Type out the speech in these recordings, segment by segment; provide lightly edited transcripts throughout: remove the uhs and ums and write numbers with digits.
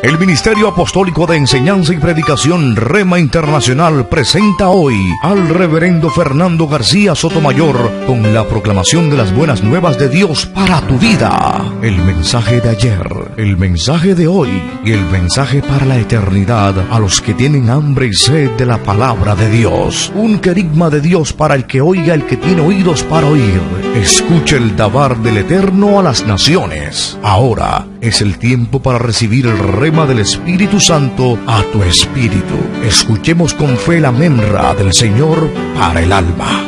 El Ministerio Apostólico de Enseñanza y Predicación Rema Internacional presenta hoy al Reverendo Fernando García Sotomayor con la proclamación de las buenas nuevas de Dios para tu vida. El mensaje de ayer, el mensaje de hoy y el mensaje para la eternidad a los que tienen hambre y sed de la palabra de Dios. Un querigma de Dios para el que oiga, el que tiene oídos para oír. Escuche el dabar del Eterno a las naciones. Ahora es el tiempo para recibir el rema del Espíritu Santo a tu espíritu. Escuchemos con fe la memra del Señor para el alma.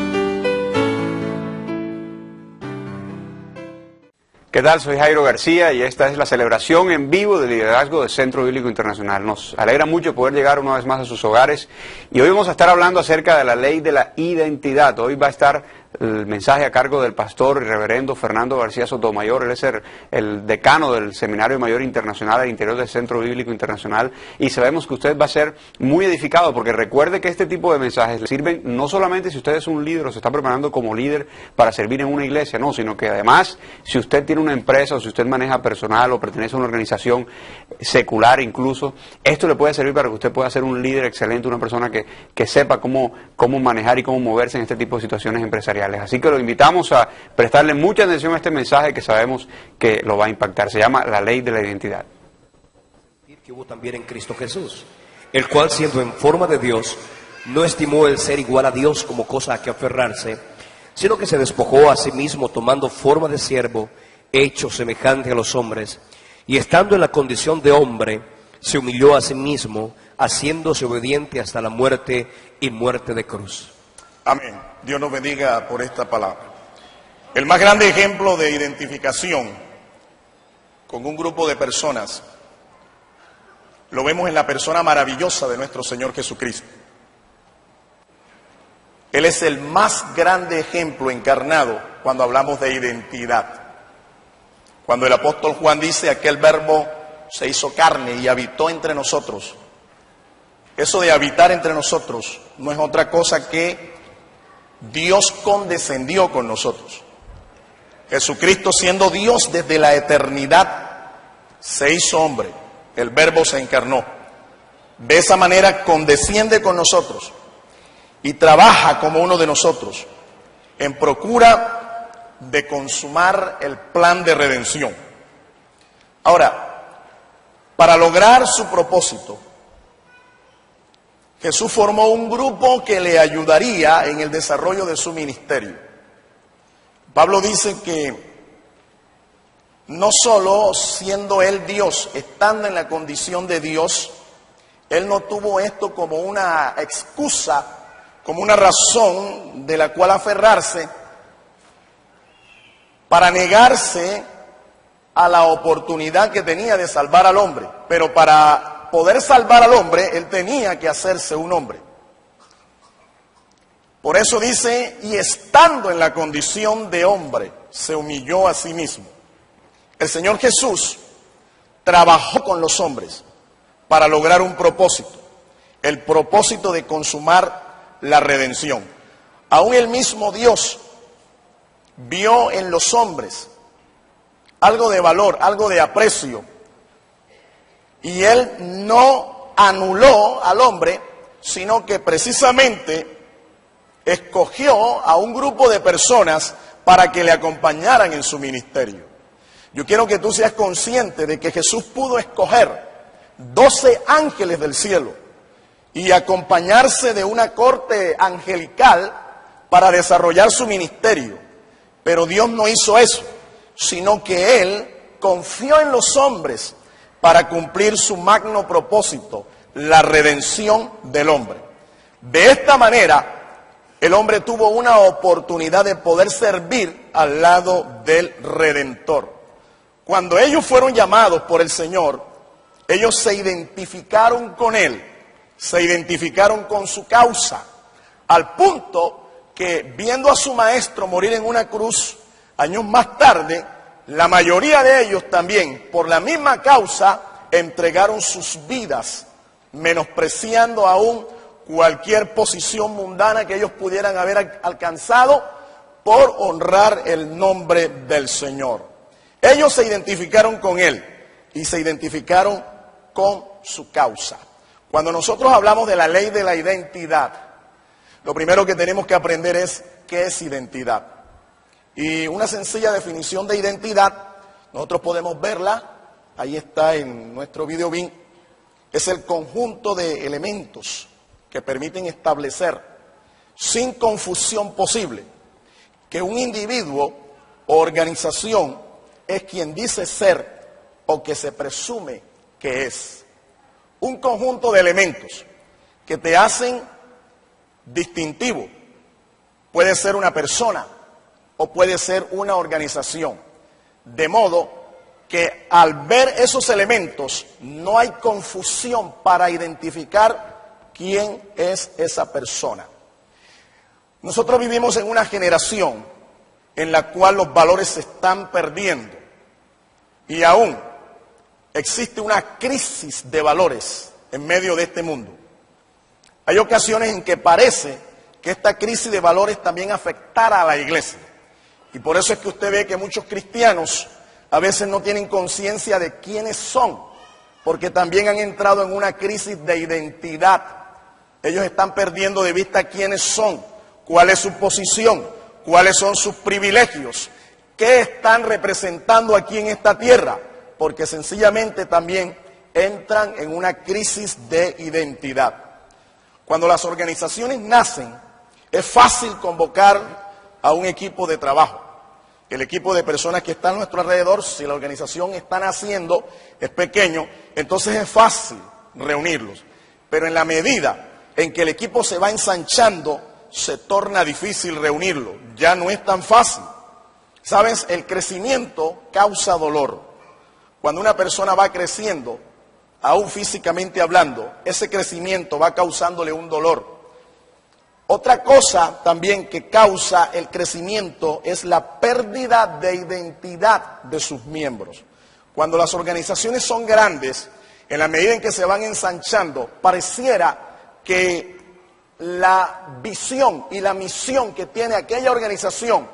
¿Qué tal? Soy Jairo García y esta es la celebración en vivo del liderazgo del Centro Bíblico Internacional. Nos alegra mucho poder llegar una vez más a sus hogares y hoy vamos a estar hablando acerca de la ley de la identidad. Hoy va a estar el mensaje a cargo del pastor y reverendo Fernando García Sotomayor. Él es el decano del Seminario Mayor Internacional al interior del Centro Bíblico Internacional y sabemos que usted va a ser muy edificado porque recuerde que este tipo de mensajes le sirven no solamente si usted es un líder o se está preparando como líder para servir en una iglesia, no, sino que además si usted tiene una empresa o si usted maneja personal o pertenece a una organización secular incluso, esto le puede servir para que usted pueda ser un líder excelente, una persona que sepa cómo manejar y cómo moverse en este tipo de situaciones empresariales. Así que lo invitamos a prestarle mucha atención a este mensaje que sabemos que lo va a impactar. Se llama la ley de la identidad. Que hubo también en Cristo Jesús, el cual siendo en forma de Dios, no estimó el ser igual a Dios como cosa a que aferrarse, sino que se despojó a sí mismo tomando forma de siervo, hecho semejante a los hombres, y estando en la condición de hombre, se humilló a sí mismo, haciéndose obediente hasta la muerte y muerte de cruz. Amén. Dios nos bendiga por esta palabra. El más grande ejemplo de identificación con un grupo de personas lo vemos en la persona maravillosa de nuestro Señor Jesucristo. Él es el más grande ejemplo encarnado cuando hablamos de identidad. Cuando el apóstol Juan dice aquel verbo se hizo carne y habitó entre nosotros. Eso de habitar entre nosotros no es otra cosa que Dios condescendió con nosotros. Jesucristo, siendo Dios desde la eternidad, se hizo hombre. El verbo se encarnó. De esa manera condesciende con nosotros y trabaja como uno de nosotros en procura de consumar el plan de redención. Ahora, para lograr su propósito, Jesús formó un grupo que le ayudaría en el desarrollo de su ministerio. Pablo dice que no solo siendo él Dios, estando en la condición de Dios, él no tuvo esto como una excusa, como una razón de la cual aferrarse para negarse a la oportunidad que tenía de salvar al hombre. Pero para poder salvar al hombre, él tenía que hacerse un hombre. Por eso dice, y estando en la condición de hombre, se humilló a sí mismo. El Señor Jesús trabajó con los hombres para lograr un propósito, el propósito de consumar la redención. Aún el mismo Dios vio en los hombres algo de valor, algo de aprecio, y Él no anuló al hombre, sino que precisamente escogió a un grupo de personas para que le acompañaran en su ministerio. Yo quiero que tú seas consciente de que Jesús pudo escoger 12 ángeles del cielo y acompañarse de una corte angelical para desarrollar su ministerio. Pero Dios no hizo eso, sino que Él confió en los hombres para cumplir su magno propósito, la redención del hombre. De esta manera, el hombre tuvo una oportunidad de poder servir al lado del Redentor. Cuando ellos fueron llamados por el Señor, ellos se identificaron con Él, se identificaron con su causa, al punto que viendo a su maestro morir en una cruz, años más tarde, la mayoría de ellos también, por la misma causa, entregaron sus vidas, menospreciando aún cualquier posición mundana que ellos pudieran haber alcanzado por honrar el nombre del Señor. Ellos se identificaron con Él y se identificaron con su causa. Cuando nosotros hablamos de la ley de la identidad, lo primero que tenemos que aprender es qué es identidad. Y una sencilla definición de identidad, nosotros podemos verla, ahí está en nuestro video BIM, es el conjunto de elementos que permiten establecer, sin confusión posible, que un individuo o organización es quien dice ser o que se presume que es. Un conjunto de elementos que te hacen distintivo. Puede ser una persona o puede ser una organización. De modo que al ver esos elementos no hay confusión para identificar quién es esa persona. Nosotros vivimos en una generación en la cual los valores se están perdiendo y aún existe una crisis de valores en medio de este mundo. Hay ocasiones en que parece que esta crisis de valores también afectará a la iglesia. Y por eso es que usted ve que muchos cristianos a veces no tienen conciencia de quiénes son, porque también han entrado en una crisis de identidad. Ellos están perdiendo de vista quiénes son, cuál es su posición, cuáles son sus privilegios, qué están representando aquí en esta tierra, porque sencillamente también entran en una crisis de identidad. Cuando las organizaciones nacen, es fácil convocar a un equipo de trabajo. El equipo de personas que está a nuestro alrededor, si la organización está naciendo, es pequeño, entonces es fácil reunirlos. Pero en la medida en que el equipo se va ensanchando, se torna difícil reunirlo. Ya no es tan fácil. ¿Sabes? El crecimiento causa dolor. Cuando una persona va creciendo, aún físicamente hablando, ese crecimiento va causándole un dolor. Otra cosa también que causa el crecimiento es la pérdida de identidad de sus miembros. Cuando las organizaciones son grandes, en la medida en que se van ensanchando, pareciera que la visión y la misión que tiene aquella organización,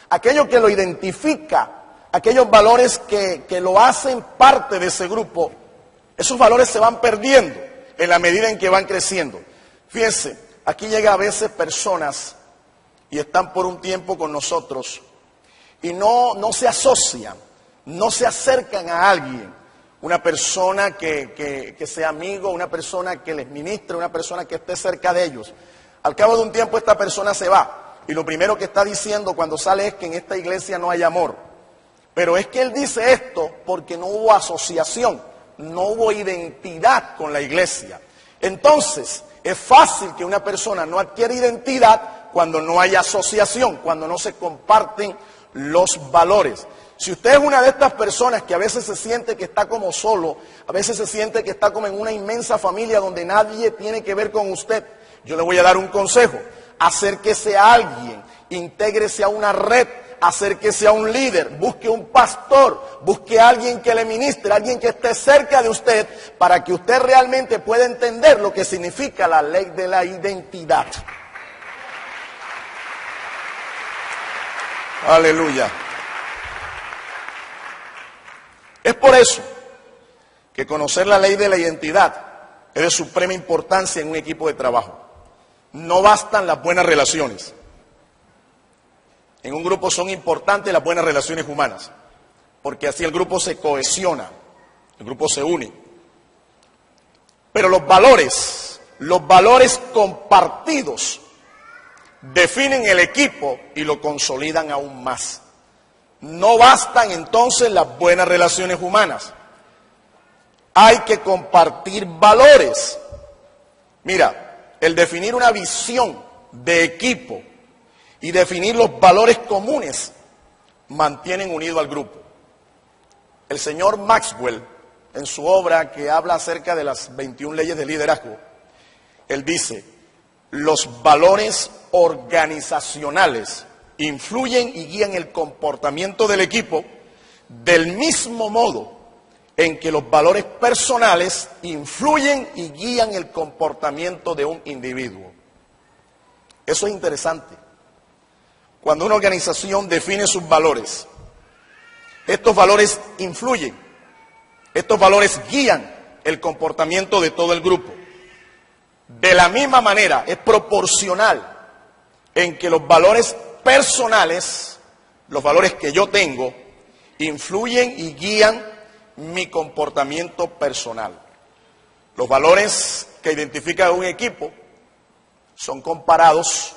aquello que lo identifica, aquellos valores que lo hacen parte de ese grupo, esos valores se van perdiendo en la medida en que van creciendo. Fíjense, aquí llega a veces personas y están por un tiempo con nosotros y no se asocian, no se acercan a alguien, una persona que sea amigo, una persona que les ministre, una persona que esté cerca de ellos. Al cabo de un tiempo esta persona se va y lo primero que está diciendo cuando sale es que en esta iglesia no hay amor. Pero es que él dice esto porque no hubo asociación, no hubo identidad con la iglesia. Entonces, es fácil que una persona no adquiera identidad cuando no hay asociación, cuando no se comparten los valores. Si usted es una de estas personas que a veces se siente que está como solo, a veces se siente que está como en una inmensa familia donde nadie tiene que ver con usted, yo le voy a dar un consejo. Acérquese a alguien, intégrese a una red, acérquese a un líder, busque un pastor, busque a alguien que le ministre, alguien que esté cerca de usted para que usted realmente pueda entender lo que significa la ley de la identidad. Aleluya. Es por eso que conocer la ley de la identidad es de suprema importancia en un equipo de trabajo. No bastan las buenas relaciones. En un grupo son importantes las buenas relaciones humanas, porque así el grupo se cohesiona, el grupo se une. Pero los valores compartidos definen el equipo y lo consolidan aún más. No bastan entonces las buenas relaciones humanas. Hay que compartir valores. Mira, el definir una visión de equipo y definir los valores comunes mantienen unido al grupo. El señor Maxwell, en su obra que habla acerca de las 21 leyes de liderazgo, él dice, los valores organizacionales influyen y guían el comportamiento del equipo del mismo modo en que los valores personales influyen y guían el comportamiento de un individuo. Eso es interesante. Cuando una organización define sus valores, estos valores influyen, estos valores guían el comportamiento de todo el grupo. De la misma manera, es proporcional en que los valores personales, los valores que yo tengo, influyen y guían mi comportamiento personal. Los valores que identifican a un equipo son comparados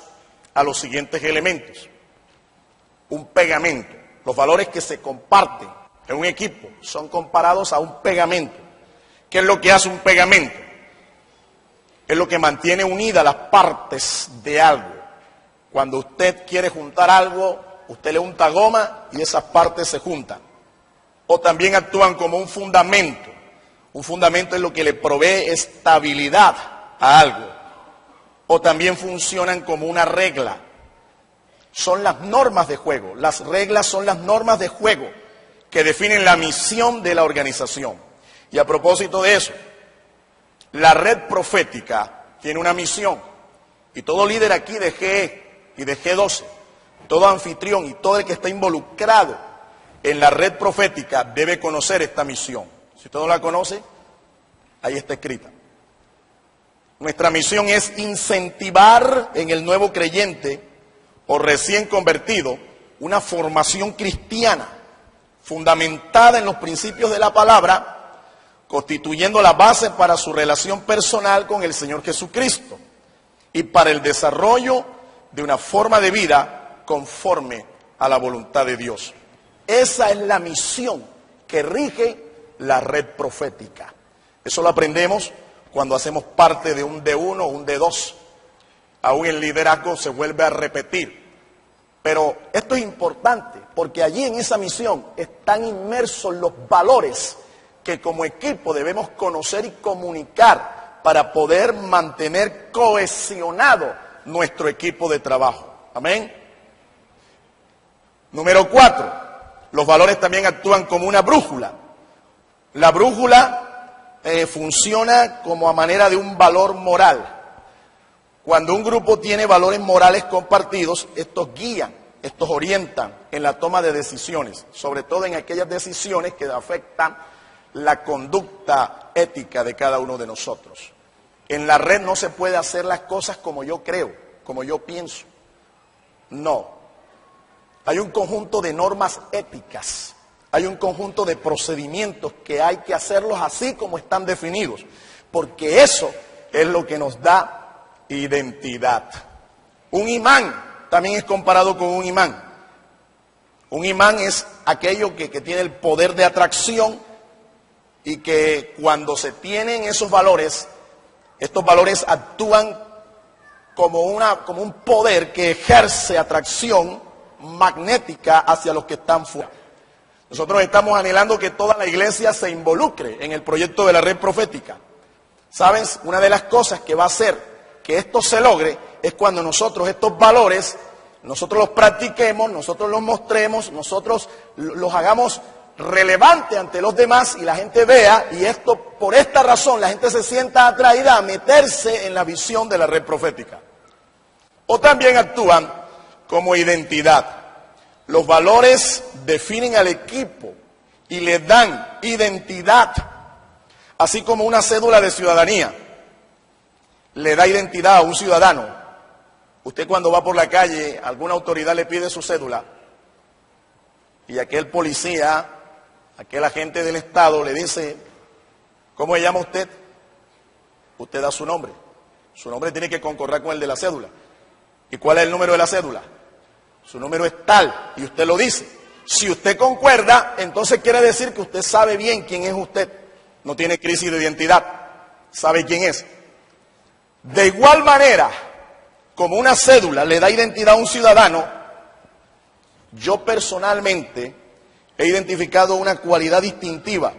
a los siguientes elementos. Un pegamento. Los valores que se comparten en un equipo son comparados a un pegamento. ¿Qué es lo que hace un pegamento? Es lo que mantiene unidas las partes de algo. Cuando usted quiere juntar algo, usted le unta goma y esas partes se juntan. O también actúan como un fundamento. Un fundamento es lo que le provee estabilidad a algo. O también funcionan como una regla. Son las normas de juego. Las reglas son las normas de juego que definen la misión de la organización. Y a propósito de eso, la red profética tiene una misión. Y todo líder aquí de GE y de G12, todo anfitrión y todo el que está involucrado en la red profética debe conocer esta misión. Si usted no la conoce, ahí está escrita. Nuestra misión es incentivar en el nuevo creyente o recién convertido una formación cristiana fundamentada en los principios de la palabra, constituyendo la base para su relación personal con el Señor Jesucristo y para el desarrollo de una forma de vida conforme a la voluntad de Dios. Esa es la misión que rige la red profética. Eso lo aprendemos cuando hacemos parte de un D1 o un D2. Aún el liderazgo se vuelve a repetir. Pero esto es importante porque allí en esa misión están inmersos los valores que como equipo debemos conocer y comunicar para poder mantener cohesionado nuestro equipo de trabajo. Amén. Número 4, los valores también actúan como una brújula. La brújula funciona como a manera de un valor moral. Cuando un grupo tiene valores morales compartidos, estos guían, estos orientan en la toma de decisiones, sobre todo en aquellas decisiones que afectan la conducta ética de cada uno de nosotros. En la red no se puede hacer las cosas como yo creo, como yo pienso. No. Hay un conjunto de normas éticas, hay un conjunto de procedimientos que hay que hacerlos así como están definidos, porque eso es lo que nos da identidad. Un imán también es comparado con un imán. Un imán es aquello que tiene el poder de atracción y que cuando se tienen esos valores, estos valores actúan como un poder que ejerce atracción magnética hacia los que están fuera. Nosotros estamos anhelando que toda la iglesia se involucre en el proyecto de la red profética. ¿Sabes? Una de las cosas que va a hacer que esto se logre es cuando nosotros estos valores, nosotros los practiquemos, nosotros los mostremos, nosotros los hagamos relevante ante los demás y la gente vea, y esto por esta razón la gente se sienta atraída a meterse en la visión de la red profética. O también actúan como identidad. Los valores definen al equipo y le dan identidad, así como una cédula de ciudadanía le da identidad a un ciudadano. Usted cuando va por la calle, alguna autoridad le pide su cédula y aquel policía, aquel agente del Estado le dice, ¿cómo se llama usted? Usted da su nombre. Su nombre tiene que concordar con el de la cédula. ¿Y cuál es el número de la cédula? Su número es tal y usted lo dice. Si usted concuerda, entonces quiere decir que usted sabe bien quién es usted. No tiene crisis de identidad. Sabe quién es. De igual manera, como una cédula le da identidad a un ciudadano, yo personalmente he identificado una cualidad distintiva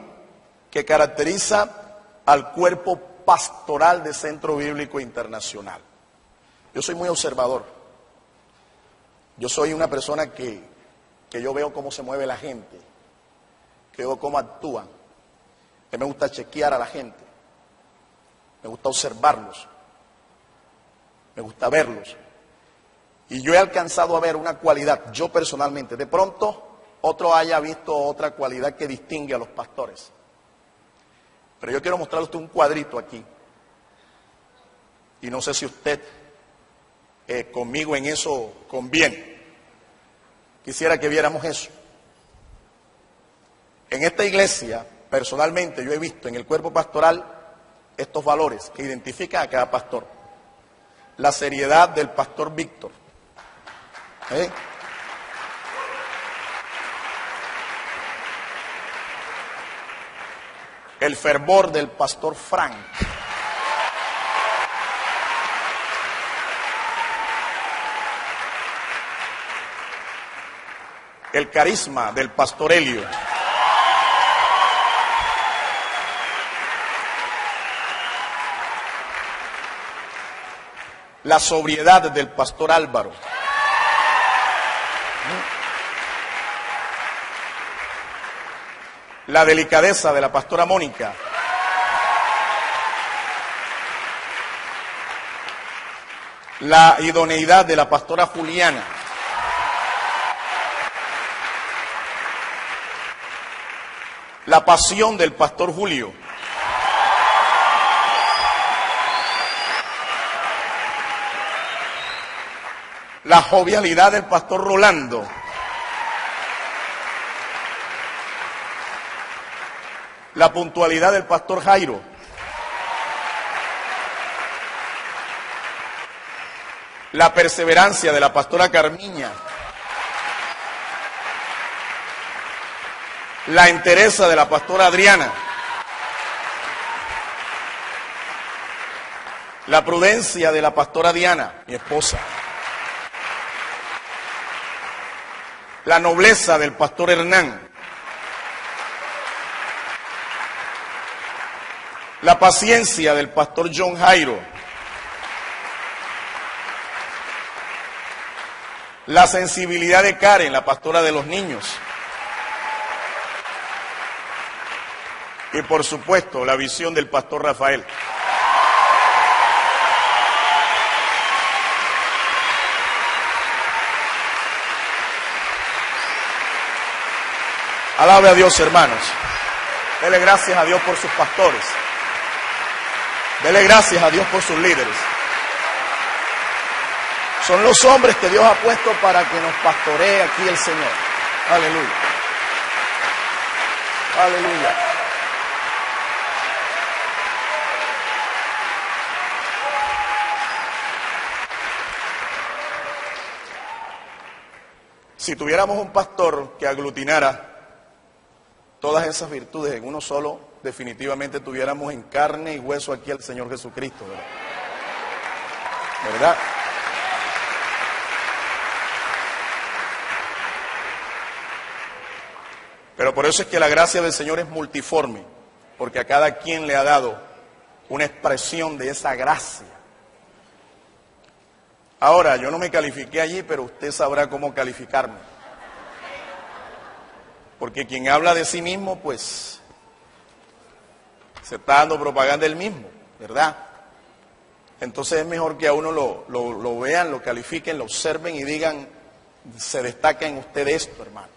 que caracteriza al cuerpo pastoral de Centro Bíblico Internacional. Yo soy muy observador. Yo soy una persona que yo veo cómo se mueve la gente, que veo cómo actúan. Que me gusta chequear a la gente, me gusta observarlos, me gusta verlos. Y yo he alcanzado a ver una cualidad, yo personalmente, de pronto otro haya visto otra cualidad que distingue a los pastores. Pero yo quiero mostrarle a usted un cuadrito aquí. Y no sé si usted conmigo en eso conviene. Quisiera que viéramos eso. En esta iglesia, personalmente, yo he visto en el cuerpo pastoral estos valores que identifican a cada pastor. La seriedad del pastor Víctor. El fervor del pastor Frank. El carisma del pastor Helio. La sobriedad del pastor Álvaro. La delicadeza de la pastora Mónica. La idoneidad de la pastora Juliana. La pasión del pastor Julio. La jovialidad del pastor Rolando. La puntualidad del pastor Jairo. La perseverancia de la pastora Carmiña. La entereza de la pastora Adriana. La prudencia de la pastora Diana, mi esposa. La nobleza del pastor Hernán. La paciencia del pastor John Jairo. La sensibilidad de Karen, la pastora de los niños. Y por supuesto, la visión del pastor Rafael. Alabe a Dios, hermanos. Dele gracias a Dios por sus pastores. Dele gracias a Dios por sus líderes. Son los hombres que Dios ha puesto para que nos pastoree aquí el Señor. Aleluya. Aleluya. Si tuviéramos un pastor que aglutinara todas esas virtudes en uno solo, definitivamente tuviéramos en carne y hueso aquí al Señor Jesucristo, ¿verdad? ¿Verdad? Pero por eso es que la gracia del Señor es multiforme, porque a cada quien le ha dado una expresión de esa gracia. Ahora, yo no me califiqué allí, pero usted sabrá cómo calificarme. Porque quien habla de sí mismo, pues, se está dando propaganda él mismo, ¿verdad? Entonces es mejor que a uno lo vean, lo califiquen, lo observen y digan, se destaca en usted esto, hermano.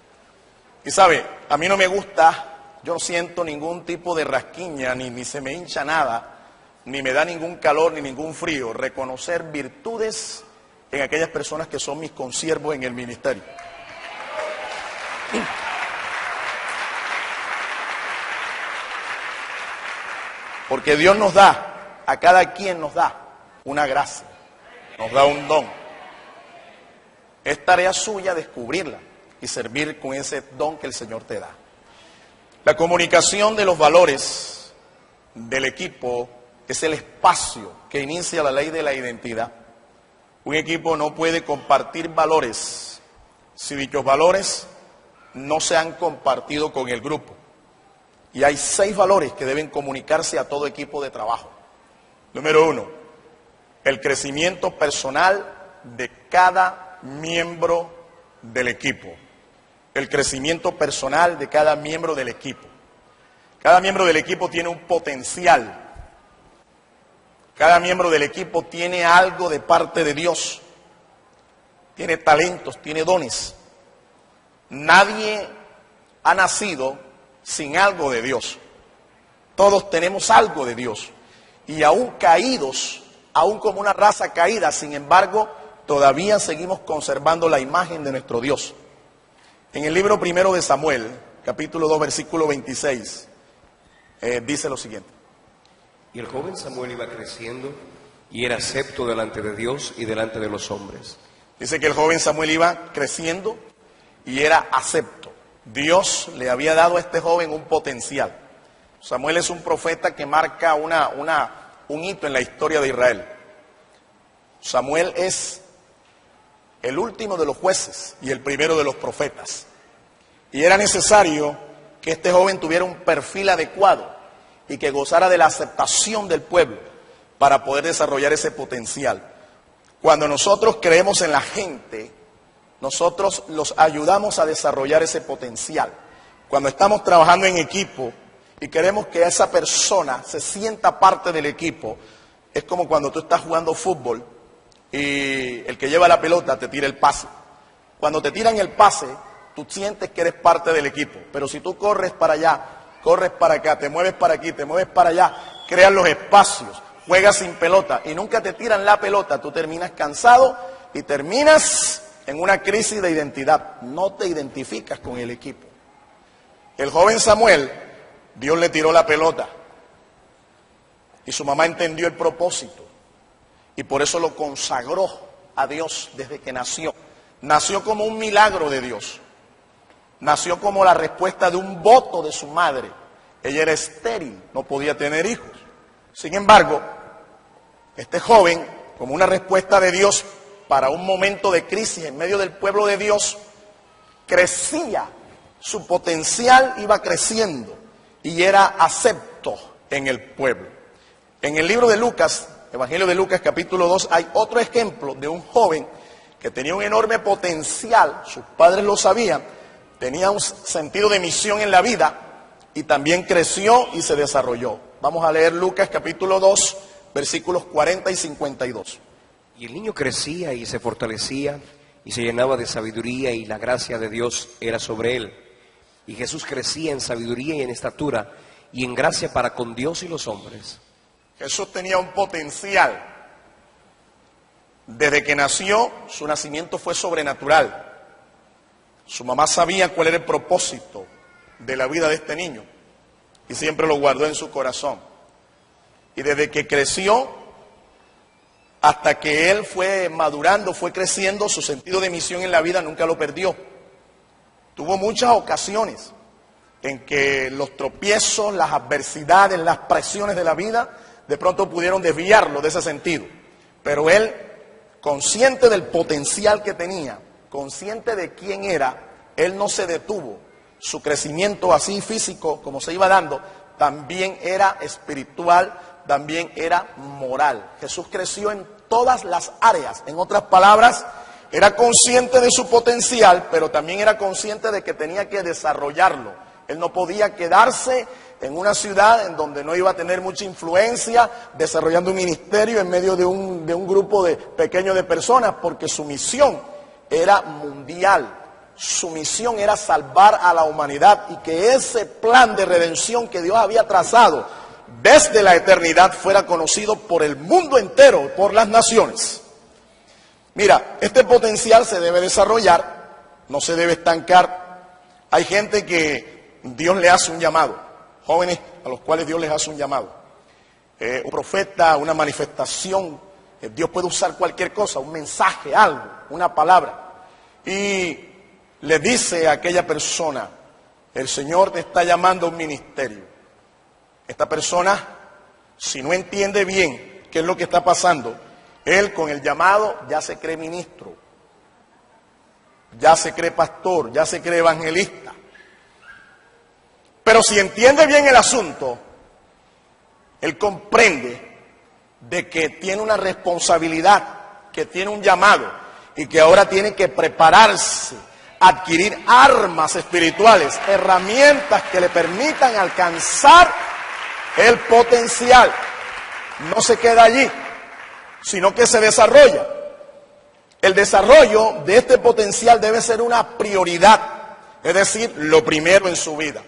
Y sabe, a mí no me gusta, yo no siento ningún tipo de rasquiña, ni se me hincha nada, ni me da ningún calor, ni ningún frío, reconocer virtudes en aquellas personas que son mis consiervos en el ministerio. Porque Dios nos da, a cada quien nos da una gracia, nos da un don. Es tarea suya descubrirla y servir con ese don que el Señor te da. La comunicación de los valores del equipo es el espacio que inicia la ley de la identidad. Un equipo no puede compartir valores si dichos valores no se han compartido con el grupo. Y hay 6 valores que deben comunicarse a todo equipo de trabajo. Número 1, el crecimiento personal de cada miembro del equipo. El crecimiento personal de cada miembro del equipo. Cada miembro del equipo tiene un potencial. Cada miembro del equipo tiene algo de parte de Dios. Tiene talentos, tiene dones. Nadie ha nacido sin algo de Dios. Todos tenemos algo de Dios. Y aún caídos, aún como una raza caída, sin embargo, todavía seguimos conservando la imagen de nuestro Dios. En el libro primero de Samuel, capítulo 2, versículo 26, dice lo siguiente. Y el joven Samuel iba creciendo y era acepto delante de Dios y delante de los hombres. Dice que el joven Samuel iba creciendo y era acepto. Dios le había dado a este joven un potencial. Samuel es un profeta que marca un hito en la historia de Israel. Samuel es el último de los jueces y el primero de los profetas. Y era necesario que este joven tuviera un perfil adecuado y que gozara de la aceptación del pueblo para poder desarrollar ese potencial. Cuando nosotros creemos en la gente, nosotros los ayudamos a desarrollar ese potencial. Cuando estamos trabajando en equipo y queremos que esa persona se sienta parte del equipo, es como cuando tú estás jugando fútbol y el que lleva la pelota te tira el pase. Cuando te tiran el pase, tú sientes que eres parte del equipo. Pero si tú corres para allá, corres para acá, te mueves para aquí, te mueves para allá, creas los espacios, juegas sin pelota y nunca te tiran la pelota, tú terminas cansado y terminas en una crisis de identidad. No te identificas con el equipo. El joven Samuel, Dios le tiró la pelota y su mamá entendió el propósito y por eso lo consagró a Dios desde que nació. Nació como un milagro de Dios. Nació como la respuesta de un voto de su madre. Ella era estéril, no podía tener hijos. Sin embargo, este joven, como una respuesta de Dios para un momento de crisis en medio del pueblo de Dios, crecía, su potencial iba creciendo y era acepto en el pueblo. En el libro de Lucas, Evangelio de Lucas capítulo 2, hay otro ejemplo de un joven que tenía un enorme potencial, sus padres lo sabían, tenía un sentido de misión en la vida y también creció y se desarrolló. Vamos a leer Lucas capítulo 2, versículos 40 y 52. Y el niño crecía y se fortalecía y se llenaba de sabiduría y la gracia de Dios era sobre él. Y Jesús crecía en sabiduría y en estatura y en gracia para con Dios y los hombres. Jesús tenía un potencial. Desde que nació, su nacimiento fue sobrenatural. Su mamá sabía cuál era el propósito de la vida de este niño y siempre lo guardó en su corazón. Y desde que creció hasta que él fue madurando, fue creciendo, su sentido de misión en la vida nunca lo perdió. Tuvo muchas ocasiones en que los tropiezos, las adversidades, las presiones de la vida de pronto pudieron desviarlo de ese sentido. Pero él, consciente del potencial que tenía, consciente de quién era, él no se detuvo. Su crecimiento así físico, como se iba dando, también era espiritual, también era moral. Jesús creció en todas las áreas. En otras palabras, era consciente de su potencial, pero también era consciente de que tenía que desarrollarlo. Él no podía quedarse en una ciudad en donde no iba a tener mucha influencia, desarrollando un ministerio en medio de un grupo pequeño de personas, porque su misión era mundial. Su misión era salvar a la humanidad y que ese plan de redención que Dios había trazado desde la eternidad fuera conocido por el mundo entero, por las naciones. Mira, este potencial se debe desarrollar, no se debe estancar. Hay gente que Dios le hace un llamado, jóvenes a los cuales Dios les hace un llamado. Un profeta, una manifestación, Dios puede usar cualquier cosa, un mensaje, algo, una palabra. Y le dice a aquella persona, el Señor te está llamando a un ministerio. Esta persona, si no entiende bien qué es lo que está pasando, él con el llamado ya se cree ministro, ya se cree pastor, ya se cree evangelista. Pero si entiende bien el asunto, él comprende de que tiene una responsabilidad, que tiene un llamado y que ahora tiene que prepararse, adquirir armas espirituales, herramientas que le permitan alcanzar el potencial. No se queda allí, sino que se desarrolla. El desarrollo de este potencial debe ser una prioridad, es decir, lo primero en su vida.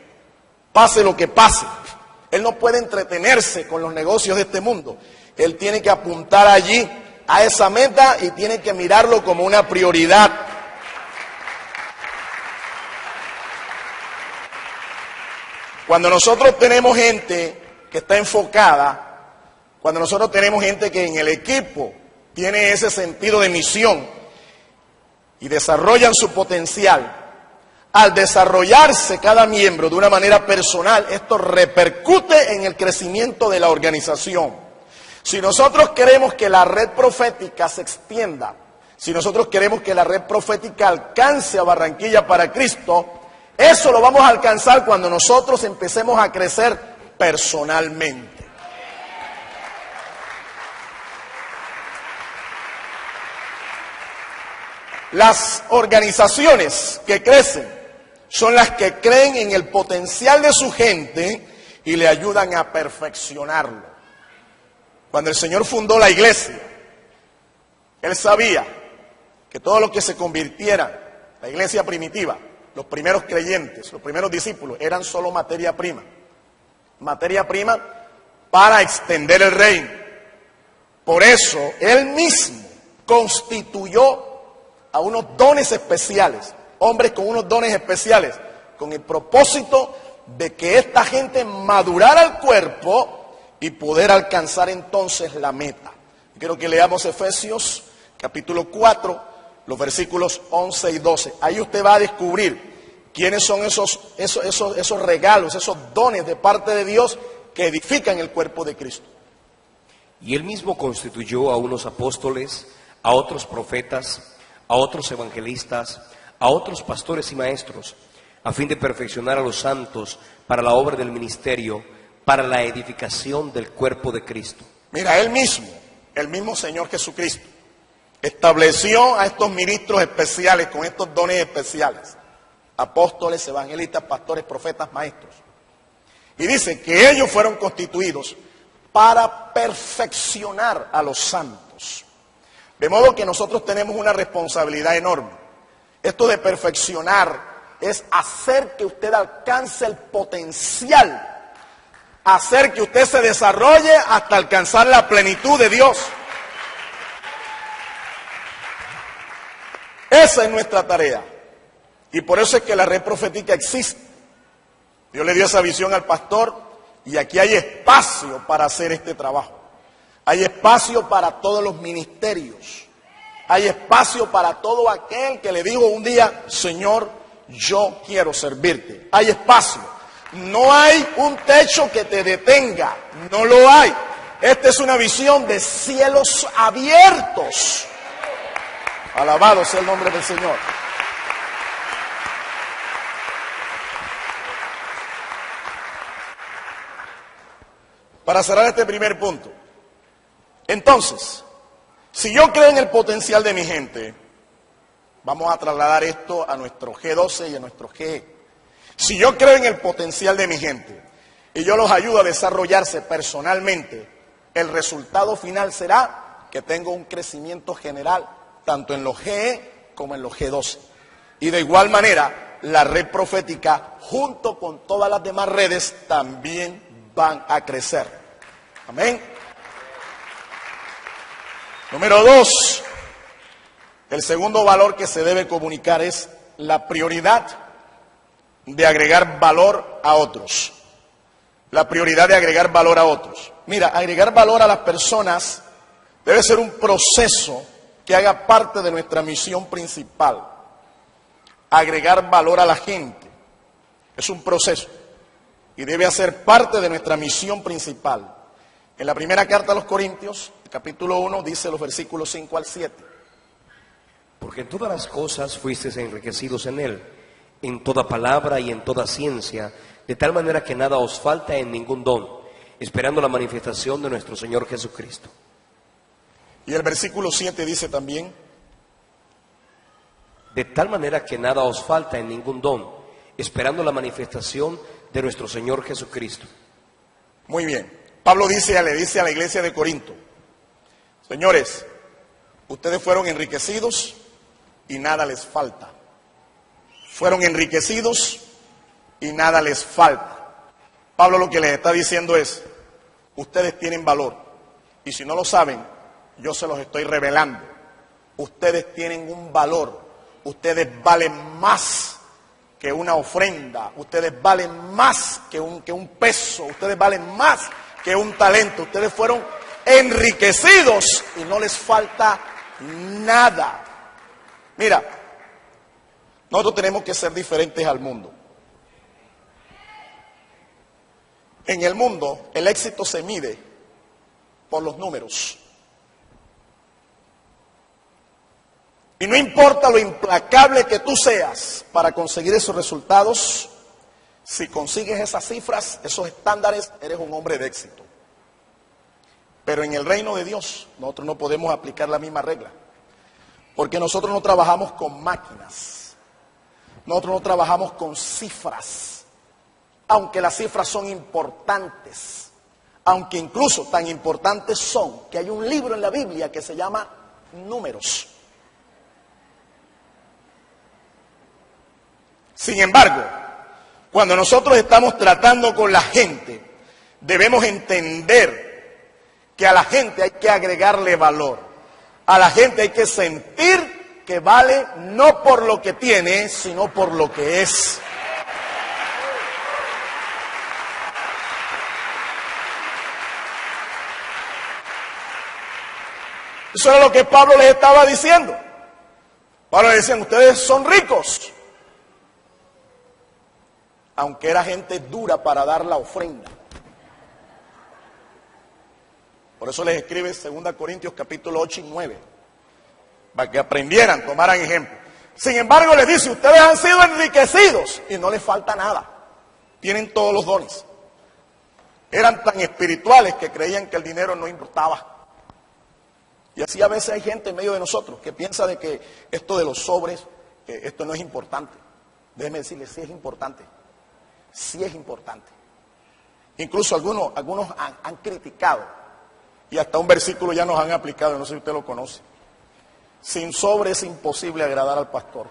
Pase lo que pase, Él no puede entretenerse con los negocios de este mundo. Él tiene que apuntar allí, a esa meta, y tiene que mirarlo como una prioridad. Cuando nosotros tenemos gente que está enfocada, cuando nosotros tenemos gente que en el equipo tiene ese sentido de misión y desarrollan su potencial, al desarrollarse cada miembro de una manera personal, esto repercute en el crecimiento de la organización. Si nosotros queremos que la red profética se extienda, si nosotros queremos que la red profética alcance a Barranquilla para Cristo, eso lo vamos a alcanzar cuando nosotros empecemos a crecer personalmente. Las organizaciones que crecen son las que creen en el potencial de su gente y le ayudan a perfeccionarlo. Cuando el Señor fundó la iglesia, Él sabía que todo lo que se convirtiera, la iglesia primitiva, los primeros creyentes, los primeros discípulos, eran solo materia prima. Materia prima para extender el reino. Por eso, Él mismo constituyó a unos dones especiales, hombres con unos dones especiales, con el propósito de que esta gente madurara el cuerpo y poder alcanzar entonces la meta. Quiero que leamos Efesios capítulo 4, los versículos 11 y 12. Ahí usted va a descubrir quiénes son esos regalos, esos dones de parte de Dios que edifican el cuerpo de Cristo. Y Él mismo constituyó a unos apóstoles, a otros profetas, a otros evangelistas, a otros pastores y maestros, a fin de perfeccionar a los santos para la obra del ministerio, para la edificación del cuerpo de Cristo. Mira, Él mismo, el mismo Señor Jesucristo, estableció a estos ministros especiales con estos dones especiales, apóstoles, evangelistas, pastores, profetas, maestros. Y dice que ellos fueron constituidos para perfeccionar a los santos. De modo que nosotros tenemos una responsabilidad enorme. Esto de perfeccionar es hacer que usted alcance el potencial, hacer que usted se desarrolle hasta alcanzar la plenitud de Dios. Esa es nuestra tarea. Y por eso es que la red profética existe. Dios le dio esa visión al pastor y aquí hay espacio para hacer este trabajo. Hay espacio para todos los ministerios. Hay espacio para todo aquel que le digo un día, Señor, yo quiero servirte. Hay espacio. No hay un techo que te detenga. No lo hay. Esta es una visión de cielos abiertos. Alabado sea el nombre del Señor. Para cerrar este primer punto. Entonces, si yo creo en el potencial de mi gente, vamos a trasladar esto a nuestro G12 y a nuestro GE. Si yo creo en el potencial de mi gente y yo los ayudo a desarrollarse personalmente, el resultado final será que tengo un crecimiento general, tanto en los GE como en los G12. Y de igual manera, la red profética, junto con todas las demás redes, también van a crecer. Amén. Número 2, el segundo valor que se debe comunicar es la prioridad de agregar valor a otros. La prioridad de agregar valor a otros. Mira, agregar valor a las personas debe ser un proceso que haga parte de nuestra misión principal. Agregar valor a la gente es un proceso y debe hacer parte de nuestra misión principal. En la primera carta a los Corintios, capítulo 1, dice los versículos 5 al 7. Porque en todas las cosas fuisteis enriquecidos en Él, en toda palabra y en toda ciencia, de tal manera que nada os falta en ningún don, esperando la manifestación de nuestro Señor Jesucristo. Y el versículo 7 dice también, de tal manera que nada os falta en ningún don, esperando la manifestación de nuestro Señor Jesucristo. Muy bien. Pablo le dice a la iglesia de Corinto, señores, ustedes fueron enriquecidos y nada les falta. Fueron enriquecidos y nada les falta. Pablo lo que les está diciendo es, ustedes tienen valor. Y si no lo saben, yo se los estoy revelando. Ustedes tienen un valor. Ustedes valen más que una ofrenda. Ustedes valen más que un peso. Ustedes valen más que un talento. Ustedes fueron enriquecidos y no les falta nada. Mira, nosotros tenemos que ser diferentes al mundo. En el mundo, el éxito se mide por los números. Y no importa lo implacable que tú seas para conseguir esos resultados, si consigues esas cifras, esos estándares, eres un hombre de éxito. Pero en el reino de Dios, nosotros no podemos aplicar la misma regla. Porque nosotros no trabajamos con máquinas. Nosotros no trabajamos con cifras. Aunque las cifras son importantes. Aunque incluso tan importantes son que hay un libro en la Biblia que se llama Números. Sin embargo, cuando nosotros estamos tratando con la gente, debemos entender que a la gente hay que agregarle valor. A la gente hay que sentir que vale no por lo que tiene, sino por lo que es. Eso era lo que Pablo les estaba diciendo. Pablo les decía, ustedes son ricos. Aunque era gente dura para dar la ofrenda. Por eso les escribe 2 Corintios capítulo 8 y 9. Para que aprendieran, tomaran ejemplo. Sin embargo, les dice, ustedes han sido enriquecidos y no les falta nada. Tienen todos los dones. Eran tan espirituales que creían que el dinero no importaba. Y así a veces hay gente en medio de nosotros que piensa de que esto de los sobres, esto no es importante. Déjenme decirles, sí es importante. Sí es importante. Incluso algunos han criticado y hasta un versículo ya nos han aplicado, no sé si usted lo conoce. Sin sobre es imposible agradar al pastor.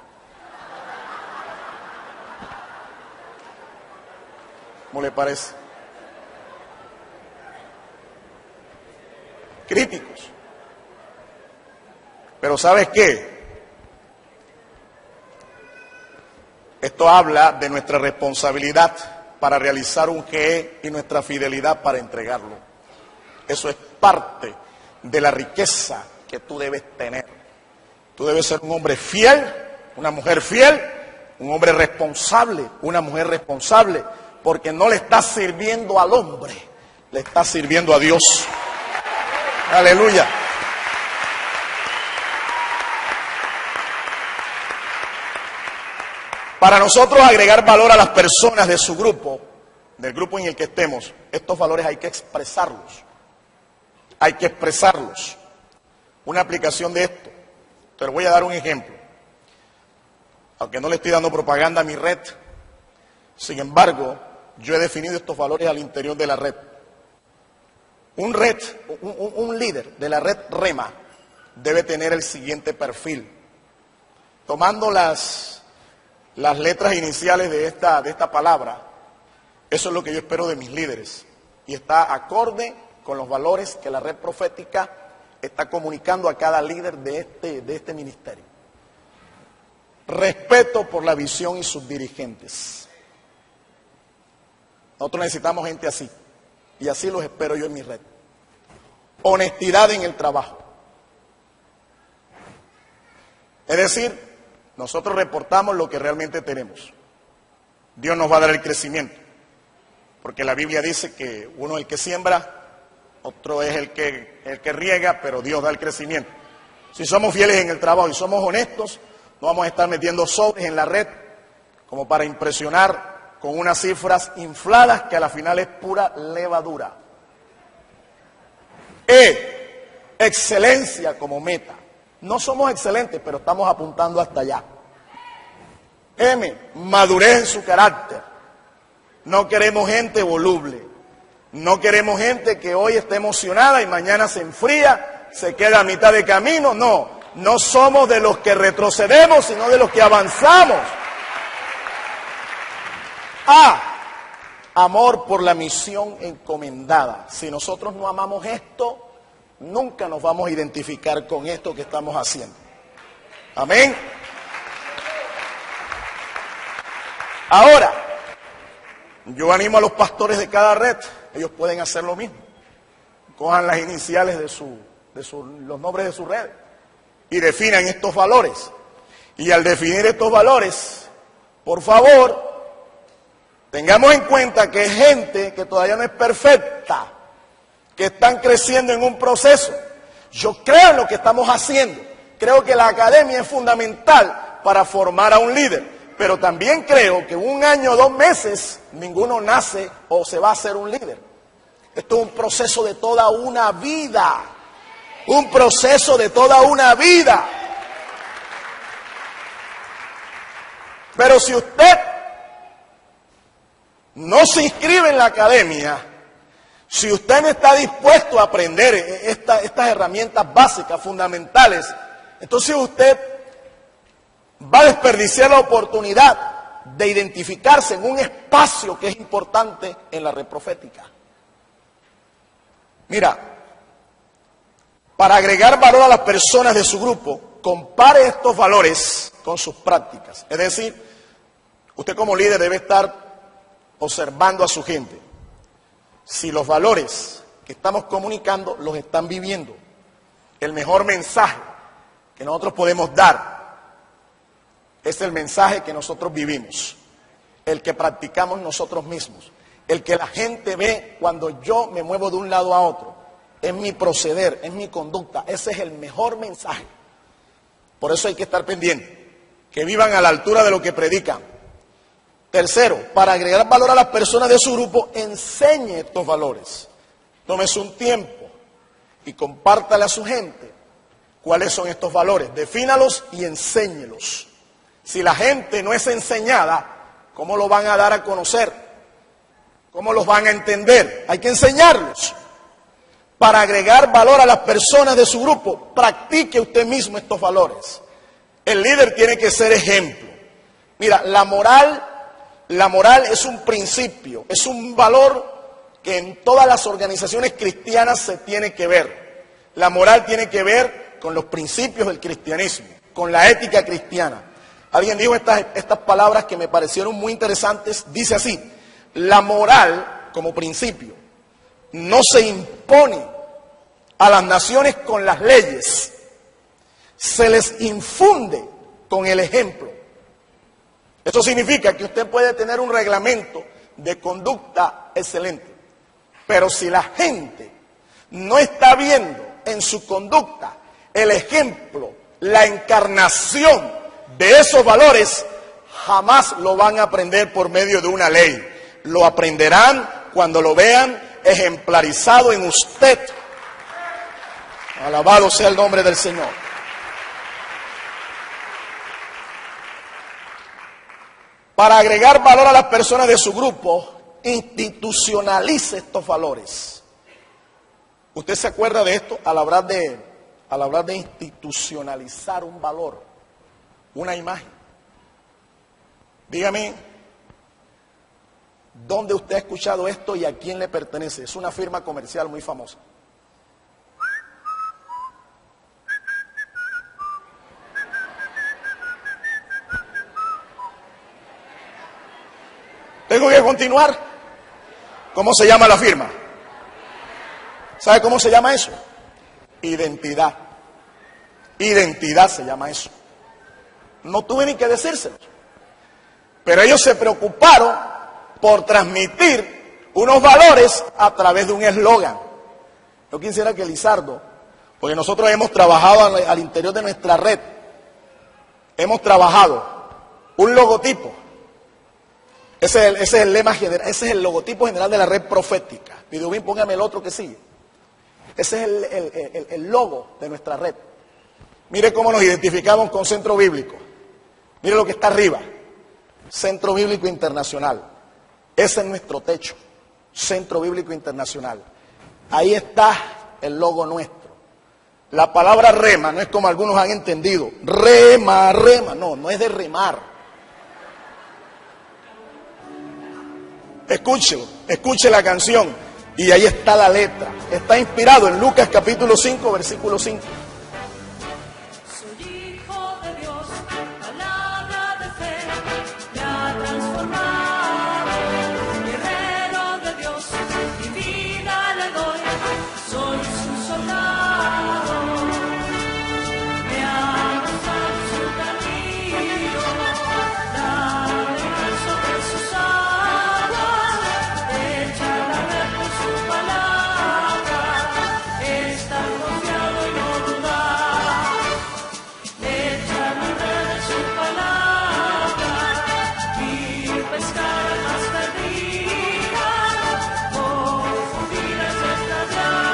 ¿Cómo le parece? Críticos. Pero ¿sabes qué? Esto habla de nuestra responsabilidad para realizar un GE y nuestra fidelidad para entregarlo. Eso es parte de la riqueza que tú debes tener. Tú debes ser un hombre fiel, una mujer fiel, un hombre responsable, una mujer responsable, porque no le estás sirviendo al hombre, le estás sirviendo a Dios. Aleluya. Para nosotros agregar valor a las personas de su grupo, del grupo en el que estemos, estos valores hay que expresarlos. Hay que expresarlos. Una aplicación de esto. Te voy a dar un ejemplo. Aunque no le estoy dando propaganda a mi red, sin embargo, yo he definido estos valores al interior de la red. Un líder de la red Rema debe tener el siguiente perfil. Tomando las letras iniciales de esta palabra, eso es lo que yo espero de mis líderes. Y está acorde con los valores que la red profética está comunicando a cada líder de este ministerio. Respeto por la visión y sus dirigentes. Nosotros necesitamos gente así. Y así los espero yo en mi red. Honestidad en el trabajo. Es decir, nosotros reportamos lo que realmente tenemos. Dios nos va a dar el crecimiento. Porque la Biblia dice que uno es el que siembra, otro es el que riega, pero Dios da el crecimiento. Si somos fieles en el trabajo y somos honestos, no vamos a estar metiendo sobres en la red como para impresionar con unas cifras infladas que a la final es pura levadura. Excelencia como meta. No somos excelentes, pero estamos apuntando hasta allá. Madurez en su carácter. No queremos gente voluble. No queremos gente que hoy esté emocionada y mañana se enfría, se queda a mitad de camino. No somos de los que retrocedemos, sino de los que avanzamos. amor por la misión encomendada. Si nosotros no amamos esto, nunca nos vamos a identificar con esto que estamos haciendo. Amén. Ahora, yo animo a los pastores de cada red, ellos pueden hacer lo mismo. Cojan las iniciales de los nombres de su red y definan estos valores. Y al definir estos valores, por favor, tengamos en cuenta que hay gente que todavía no es perfecta, que están creciendo en un proceso. Yo creo en lo que estamos haciendo. Creo que la academia es fundamental para formar a un líder. Pero también creo que en 1 año o 2 meses ninguno nace o se va a hacer un líder. Esto es un proceso de toda una vida. Un proceso de toda una vida. Pero si usted no se inscribe en la academia, si usted no está dispuesto a aprender estas herramientas básicas, fundamentales, entonces usted va a desperdiciar la oportunidad de identificarse en un espacio que es importante en la red profética. Mira, para agregar valor a las personas de su grupo, compare estos valores con sus prácticas. Es decir, usted como líder debe estar observando a su gente. Si los valores que estamos comunicando los están viviendo, el mejor mensaje que nosotros podemos dar es el mensaje que nosotros vivimos, el que practicamos nosotros mismos, el que la gente ve cuando yo me muevo de un lado a otro, es mi proceder, es mi conducta. Ese es el mejor mensaje. Por eso hay que estar pendiente, que vivan a la altura de lo que predican. Tercero, para agregar valor a las personas de su grupo, enseñe estos valores. Tómese un tiempo y compártale a su gente cuáles son estos valores. Defínalos y enséñelos. Si la gente no es enseñada, ¿cómo lo van a dar a conocer? ¿Cómo los van a entender? Hay que enseñarlos. Para agregar valor a las personas de su grupo, practique usted mismo estos valores. El líder tiene que ser ejemplo. Mira, la moral es un principio, es un valor que en todas las organizaciones cristianas se tiene que ver. La moral tiene que ver con los principios del cristianismo, con la ética cristiana. Alguien dijo estas palabras que me parecieron muy interesantes. Dice así: la moral como principio no se impone a las naciones con las leyes, se les infunde con el ejemplo. Eso significa que usted puede tener un reglamento de conducta excelente, pero si la gente no está viendo en su conducta el ejemplo, la encarnación de esos valores, jamás lo van a aprender por medio de una ley. Lo aprenderán cuando lo vean ejemplarizado en usted. Alabado sea el nombre del Señor. Para agregar valor a las personas de su grupo, institucionalice estos valores. ¿Usted se acuerda de esto al hablar de institucionalizar un valor, una imagen? Dígame, ¿dónde usted ha escuchado esto y a quién le pertenece? Es una firma comercial muy famosa. Tengo que continuar. ¿Cómo se llama la firma? ¿Sabe cómo se llama eso? Identidad. Identidad se llama eso. No tuve ni que decírselo. Pero ellos se preocuparon por transmitir unos valores a través de un eslogan. Yo quisiera que Lizardo, porque nosotros hemos trabajado al interior de nuestra red, hemos trabajado un logotipo. Ese es el lema general, ese es el logotipo general de la red profética. Vidubín, póngame el otro que sigue. Ese es el logo de nuestra red. Mire cómo nos identificamos con Centro Bíblico. Mire lo que está arriba. Centro Bíblico Internacional. Ese es nuestro techo. Centro Bíblico Internacional. Ahí está el logo nuestro. La palabra rema no es como algunos han entendido. Rema. No es de remar. Escúchelo, escuche la canción. Y ahí está la letra. Está inspirado en Lucas capítulo 5, versículo 5. Soy hijo de Dios, palabra de fe, me ha transformado, guerrero de Dios, mi vida le doy, soy su soldado, me ha mostrado su camino, navega sobre sus aguas, echa la red por su palabra, está confiado y no dudar. Echa la red en su palabra y pescar almas perdidas, confundidas y extraviadas.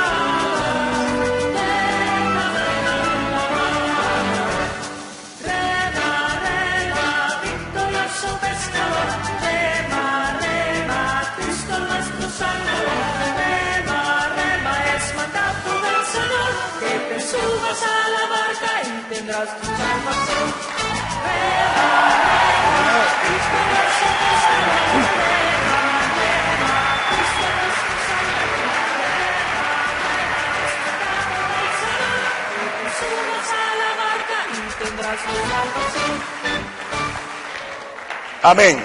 Rema, rema, victorioso pescador. Rema, rema, Cristo nuestro Salvador. Rema, rema, es mandato del Señor que te subas a la barca y tendrás tu salvación. Rema, rema, victorioso pescador. Rema, rema, Cristo nuestro Salvador. Rema, rema, es mandato del Señor que te subas a la barca y tendrás tu salvación. Amén.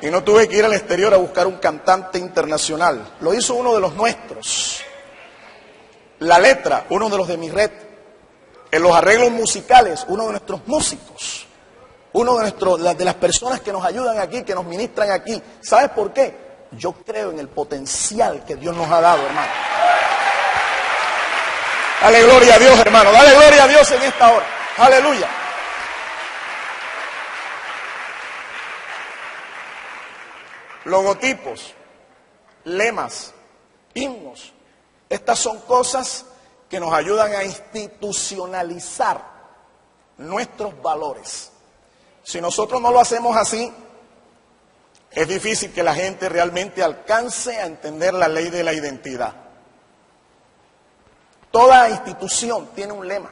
Y no tuve que ir al exterior a buscar un cantante internacional. Lo hizo uno de los nuestros. La letra, uno de los de mi red. En los arreglos musicales, uno de nuestros músicos. Uno de las personas que nos ayudan aquí, que nos ministran aquí. ¿Sabes por qué? Yo creo en el potencial que Dios nos ha dado, hermano. Dale gloria a Dios, hermano. Dale gloria a Dios en esta hora. Aleluya. Logotipos, lemas, himnos. Estas son cosas que nos ayudan a institucionalizar nuestros valores. Si nosotros no lo hacemos así, es difícil que la gente realmente alcance a entender la ley de la identidad. Toda institución tiene un lema,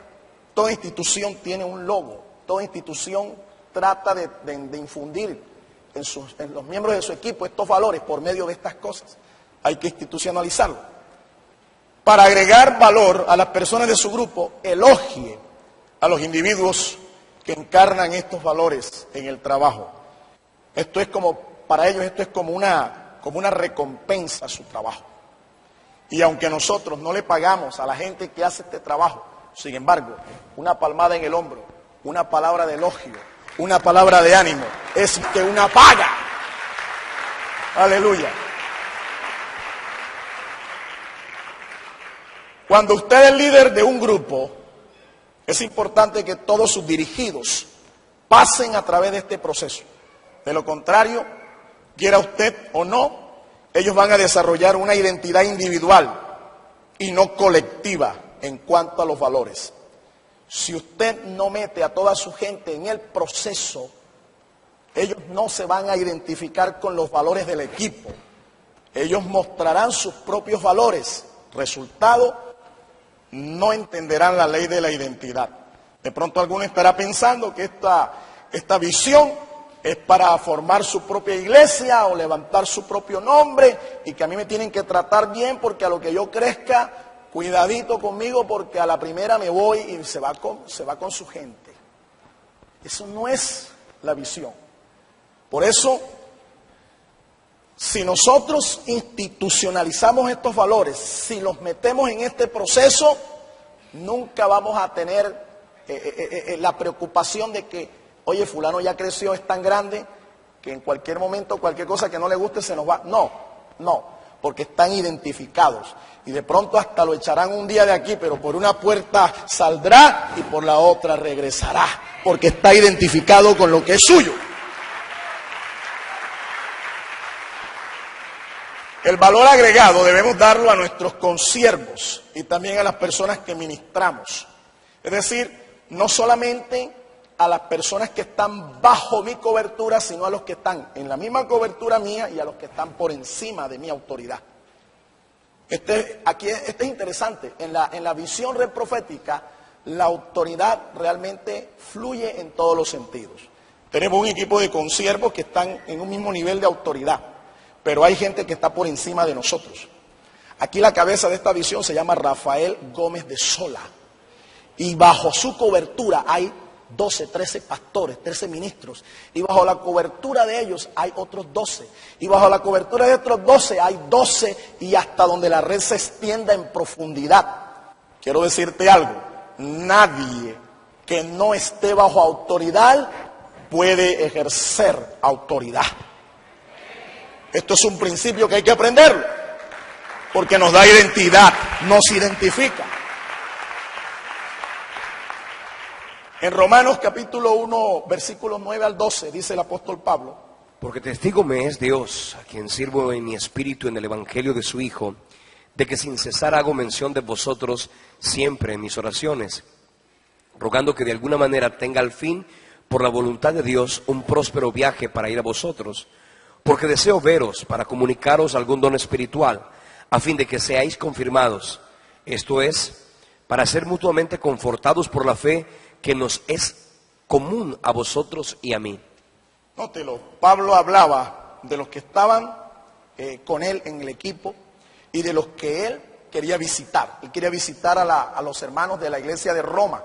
toda institución tiene un logo, toda institución trata de infundir en los miembros de su equipo estos valores por medio de estas cosas. Hay que institucionalizarlo. Para agregar valor a las personas de su grupo, elogie a los individuos que encarnan estos valores en el trabajo. Esto es como, para ellos esto es como una recompensa a su trabajo. Y aunque nosotros no le pagamos a la gente que hace este trabajo, sin embargo, una palmada en el hombro, una palabra de elogio, una palabra de ánimo, es que una paga. Aleluya. Cuando usted es líder de un grupo, es importante que todos sus dirigidos pasen a través de este proceso. De lo contrario, quiera usted o no, ellos van a desarrollar una identidad individual y no colectiva en cuanto a los valores. Si usted no mete a toda su gente en el proceso, ellos no se van a identificar con los valores del equipo. Ellos mostrarán sus propios valores. Resultado, no entenderán la ley de la identidad. De pronto alguno estará pensando que esta visión es para formar su propia iglesia o levantar su propio nombre y que a mí me tienen que tratar bien porque a lo que yo crezca, cuidadito conmigo porque a la primera me voy y se va con su gente. Eso no es la visión. Por eso, si nosotros institucionalizamos estos valores, si los metemos en este proceso, nunca vamos a tener la preocupación de que, oye, fulano ya creció, es tan grande, que en cualquier momento, cualquier cosa que no le guste se nos va. No, porque están identificados. Y de pronto hasta lo echarán un día de aquí, pero por una puerta saldrá y por la otra regresará, porque está identificado con lo que es suyo. El valor agregado debemos darlo a nuestros consiervos y también a las personas que ministramos. Es decir, no solamente a las personas que están bajo mi cobertura, sino a los que están en la misma cobertura mía y a los que están por encima de mi autoridad. Este es interesante. En la visión red profética, la autoridad realmente fluye en todos los sentidos. Tenemos un equipo de consiervos que están en un mismo nivel de autoridad. pero hay gente que está por encima de nosotros. Aquí la cabeza de esta visión se llama Rafael Gómez de Sola. Y bajo su cobertura hay 12, 13 pastores, 13 ministros. Y bajo la cobertura de ellos hay otros 12. Y bajo la cobertura de otros 12 hay 12 y hasta donde la red se extienda en profundidad. Quiero decirte algo, nadie que no esté bajo autoridad puede ejercer autoridad. Esto es un principio que hay que aprenderlo, porque nos da identidad, nos identifica. En Romanos capítulo 1, versículos 9 al 12, dice el apóstol Pablo: Porque testigo me es Dios, a quien sirvo en mi espíritu en el evangelio de su Hijo, de que sin cesar hago mención de vosotros siempre en mis oraciones, rogando que de alguna manera tenga al fin, por la voluntad de Dios, un próspero viaje para ir a vosotros, porque deseo veros para comunicaros algún don espiritual, a fin de que seáis confirmados, esto es, para ser mutuamente confortados por la fe que nos es común a vosotros y a mí. Nótelo, Pablo hablaba de los que estaban con él en el equipo y de los que él quería visitar. Él quería visitar a los hermanos de la iglesia de Roma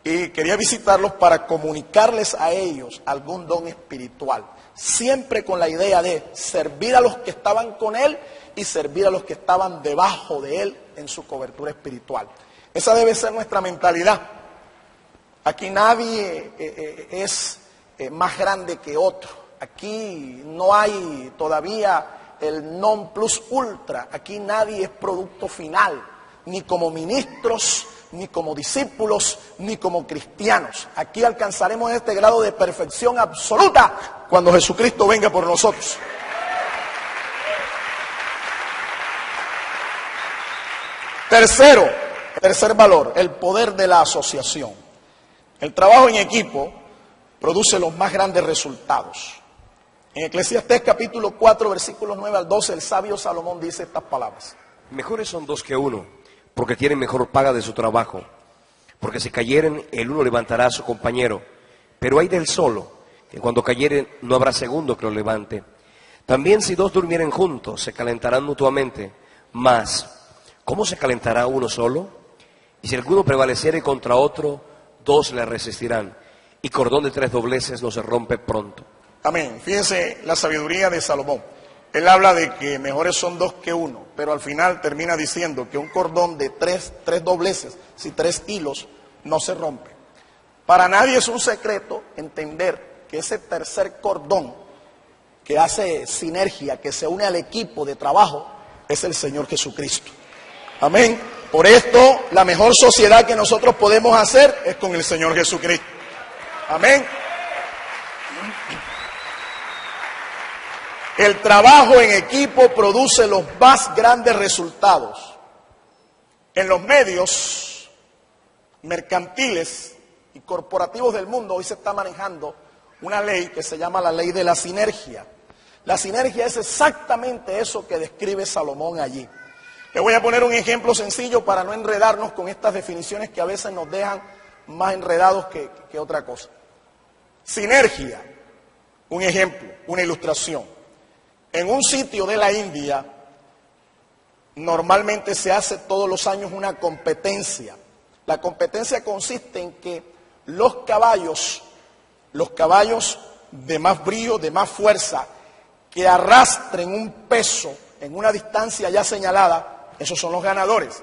y quería visitarlos para comunicarles a ellos algún don espiritual, siempre con la idea de servir a los que estaban con él y servir a los que estaban debajo de él en su cobertura espiritual. Esa debe ser nuestra mentalidad. Aquí nadie es más grande que otro. Aquí no hay todavía el non plus ultra. Aquí nadie es producto final, ni como ministros, ni como discípulos, ni como cristianos. Aquí alcanzaremos este grado de perfección absoluta cuando Jesucristo venga por nosotros. Tercer valor, el poder de la asociación. El trabajo en equipo produce los más grandes resultados. En Eclesiastés capítulo 4, versículos 9 al 12, el sabio Salomón dice estas palabras: Mejores son dos que uno, porque tienen mejor paga de su trabajo. Porque si cayeren, el uno levantará a su compañero. Pero hay del solo, que cuando cayeren no habrá segundo que lo levante. También si dos durmieren juntos, se calentarán mutuamente. Mas, ¿cómo se calentará uno solo? Y si alguno prevaleciere contra otro, dos le resistirán. Y cordón de 3 dobleces no se rompe pronto. Amén. Fíjense la sabiduría de Salomón. Él habla de que mejores son dos que uno, pero al final termina diciendo que un cordón de tres dobleces, si 3 hilos, no se rompe. Para nadie es un secreto entender que ese tercer cordón que hace sinergia, que se une al equipo de trabajo, es el Señor Jesucristo. Amén. Por esto, la mejor sociedad que nosotros podemos hacer es con el Señor Jesucristo. Amén. El trabajo en equipo produce los más grandes resultados. En los medios mercantiles y corporativos del mundo hoy se está manejando una ley que se llama la ley de la sinergia. La sinergia es exactamente eso que describe Salomón allí. Le voy a poner un ejemplo sencillo para no enredarnos con estas definiciones que a veces nos dejan más enredados que otra cosa. Sinergia, un ejemplo, una ilustración. En un sitio de la India, normalmente se hace todos los años una competencia. La competencia consiste en que los caballos de más brío, de más fuerza, que arrastren un peso en una distancia ya señalada, esos son los ganadores.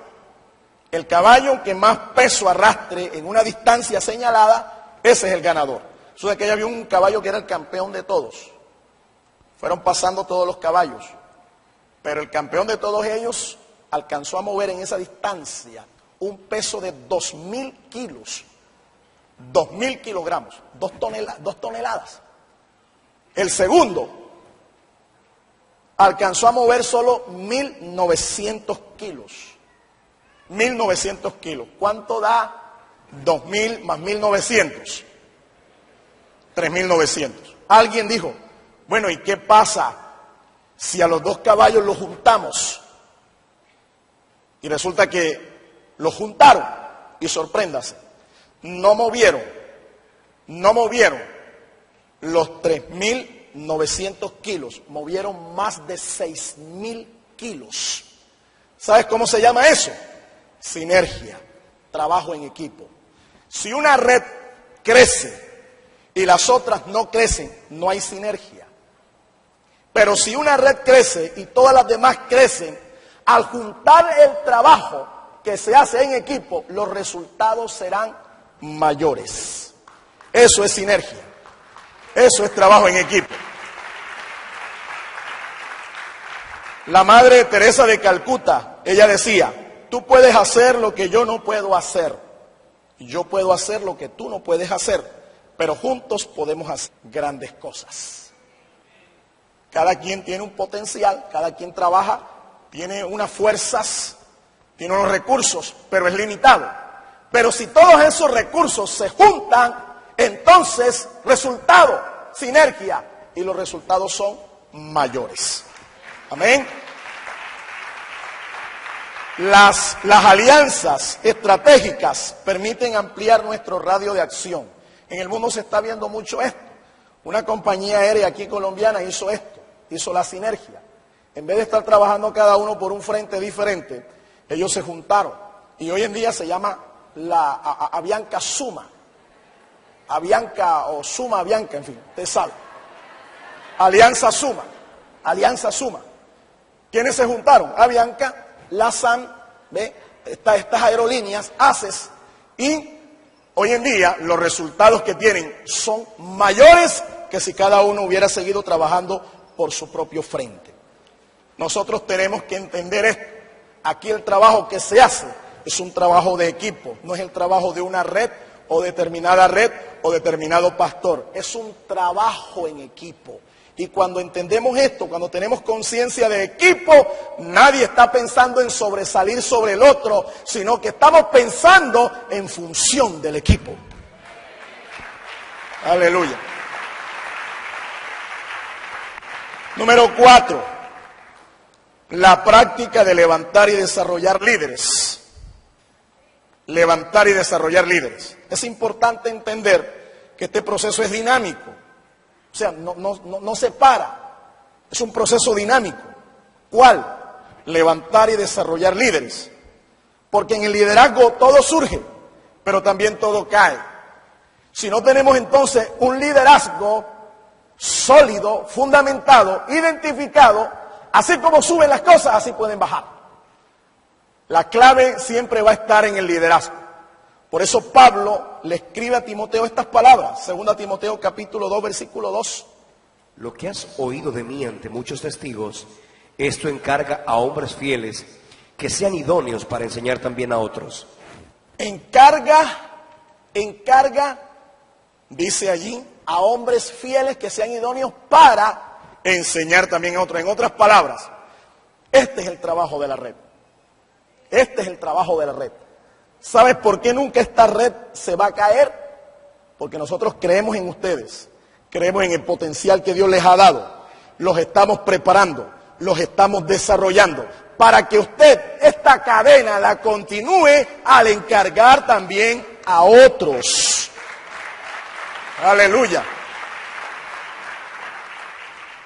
El caballo que más peso arrastre en una distancia señalada, ese es el ganador. Eso de que ya había un caballo que era el campeón de todos. Fueron pasando todos los caballos, pero el campeón de todos ellos alcanzó a mover en esa distancia un peso de 2.000 kilos, 2.000 kilogramos, 2 toneladas. El segundo alcanzó a mover solo 1.900 kilos. 1.900 kilos. ¿Cuánto da 2.000 más 1.900? 3.900. Alguien dijo: bueno, ¿y qué pasa si a los 2 caballos los juntamos? Y resulta que los juntaron y sorpréndase, no movieron los 3.000 900 kilos, movieron más de 6.000 kilos. ¿Sabes cómo se llama eso? Sinergia, trabajo en equipo. Si una red crece y las otras no crecen, no hay sinergia. Pero si una red crece y todas las demás crecen, al juntar el trabajo que se hace en equipo, los resultados serán mayores. Eso es sinergia. Eso es trabajo en equipo. La Madre Teresa de Calcuta, ella decía, tú puedes hacer lo que yo no puedo hacer. Yo puedo hacer lo que tú no puedes hacer, pero juntos podemos hacer grandes cosas. Cada quien tiene un potencial, cada quien trabaja, tiene unas fuerzas, tiene unos recursos, pero es limitado. Pero si todos esos recursos se juntan, entonces resultado, sinergia, y los resultados son mayores. Amén. Las alianzas estratégicas permiten ampliar nuestro radio de acción. En el mundo se está viendo mucho esto. Una compañía aérea aquí colombiana hizo esto, hizo la sinergia. En vez de estar trabajando cada uno por un frente diferente, ellos se juntaron. Y hoy en día se llama la Avianca Suma. Avianca o Suma Avianca, en fin, te sale. Alianza Suma. Alianza Suma. ¿Quiénes se juntaron? Avianca, LASAN, ¿ve? Estas aerolíneas, ACES, y hoy en día los resultados que tienen son mayores que si cada uno hubiera seguido trabajando por su propio frente. Nosotros tenemos que entender esto. Aquí el trabajo que se hace es un trabajo de equipo, no es el trabajo de una red o determinada red o determinado pastor. Es un trabajo en equipo. Y cuando entendemos esto, cuando tenemos conciencia de equipo, nadie está pensando en sobresalir sobre el otro, sino que estamos pensando en función del equipo. Aleluya. Número 4, la práctica de levantar y desarrollar líderes. Levantar y desarrollar líderes. Es importante entender que este proceso es dinámico. O sea, no se para. Es un proceso dinámico. ¿Cuál? Levantar y desarrollar líderes. Porque en el liderazgo todo surge, pero también todo cae. Si no tenemos entonces un liderazgo sólido, fundamentado, identificado, así como suben las cosas, así pueden bajar. La clave siempre va a estar en el liderazgo. Por eso Pablo le escribe a Timoteo estas palabras, 2 Timoteo capítulo 2, versículo 2. Lo que has oído de mí ante muchos testigos, esto encarga a hombres fieles que sean idóneos para enseñar también a otros. Encarga, Dice allí, a hombres fieles que sean idóneos para enseñar también a otros. En otras palabras, este es el trabajo de la red. Este es el trabajo de la red. ¿Sabes por qué nunca esta red se va a caer? Porque nosotros creemos en ustedes, creemos en el potencial que Dios les ha dado, los estamos preparando, los estamos desarrollando, para que usted esta cadena la continúe al encargar también a otros. Aleluya.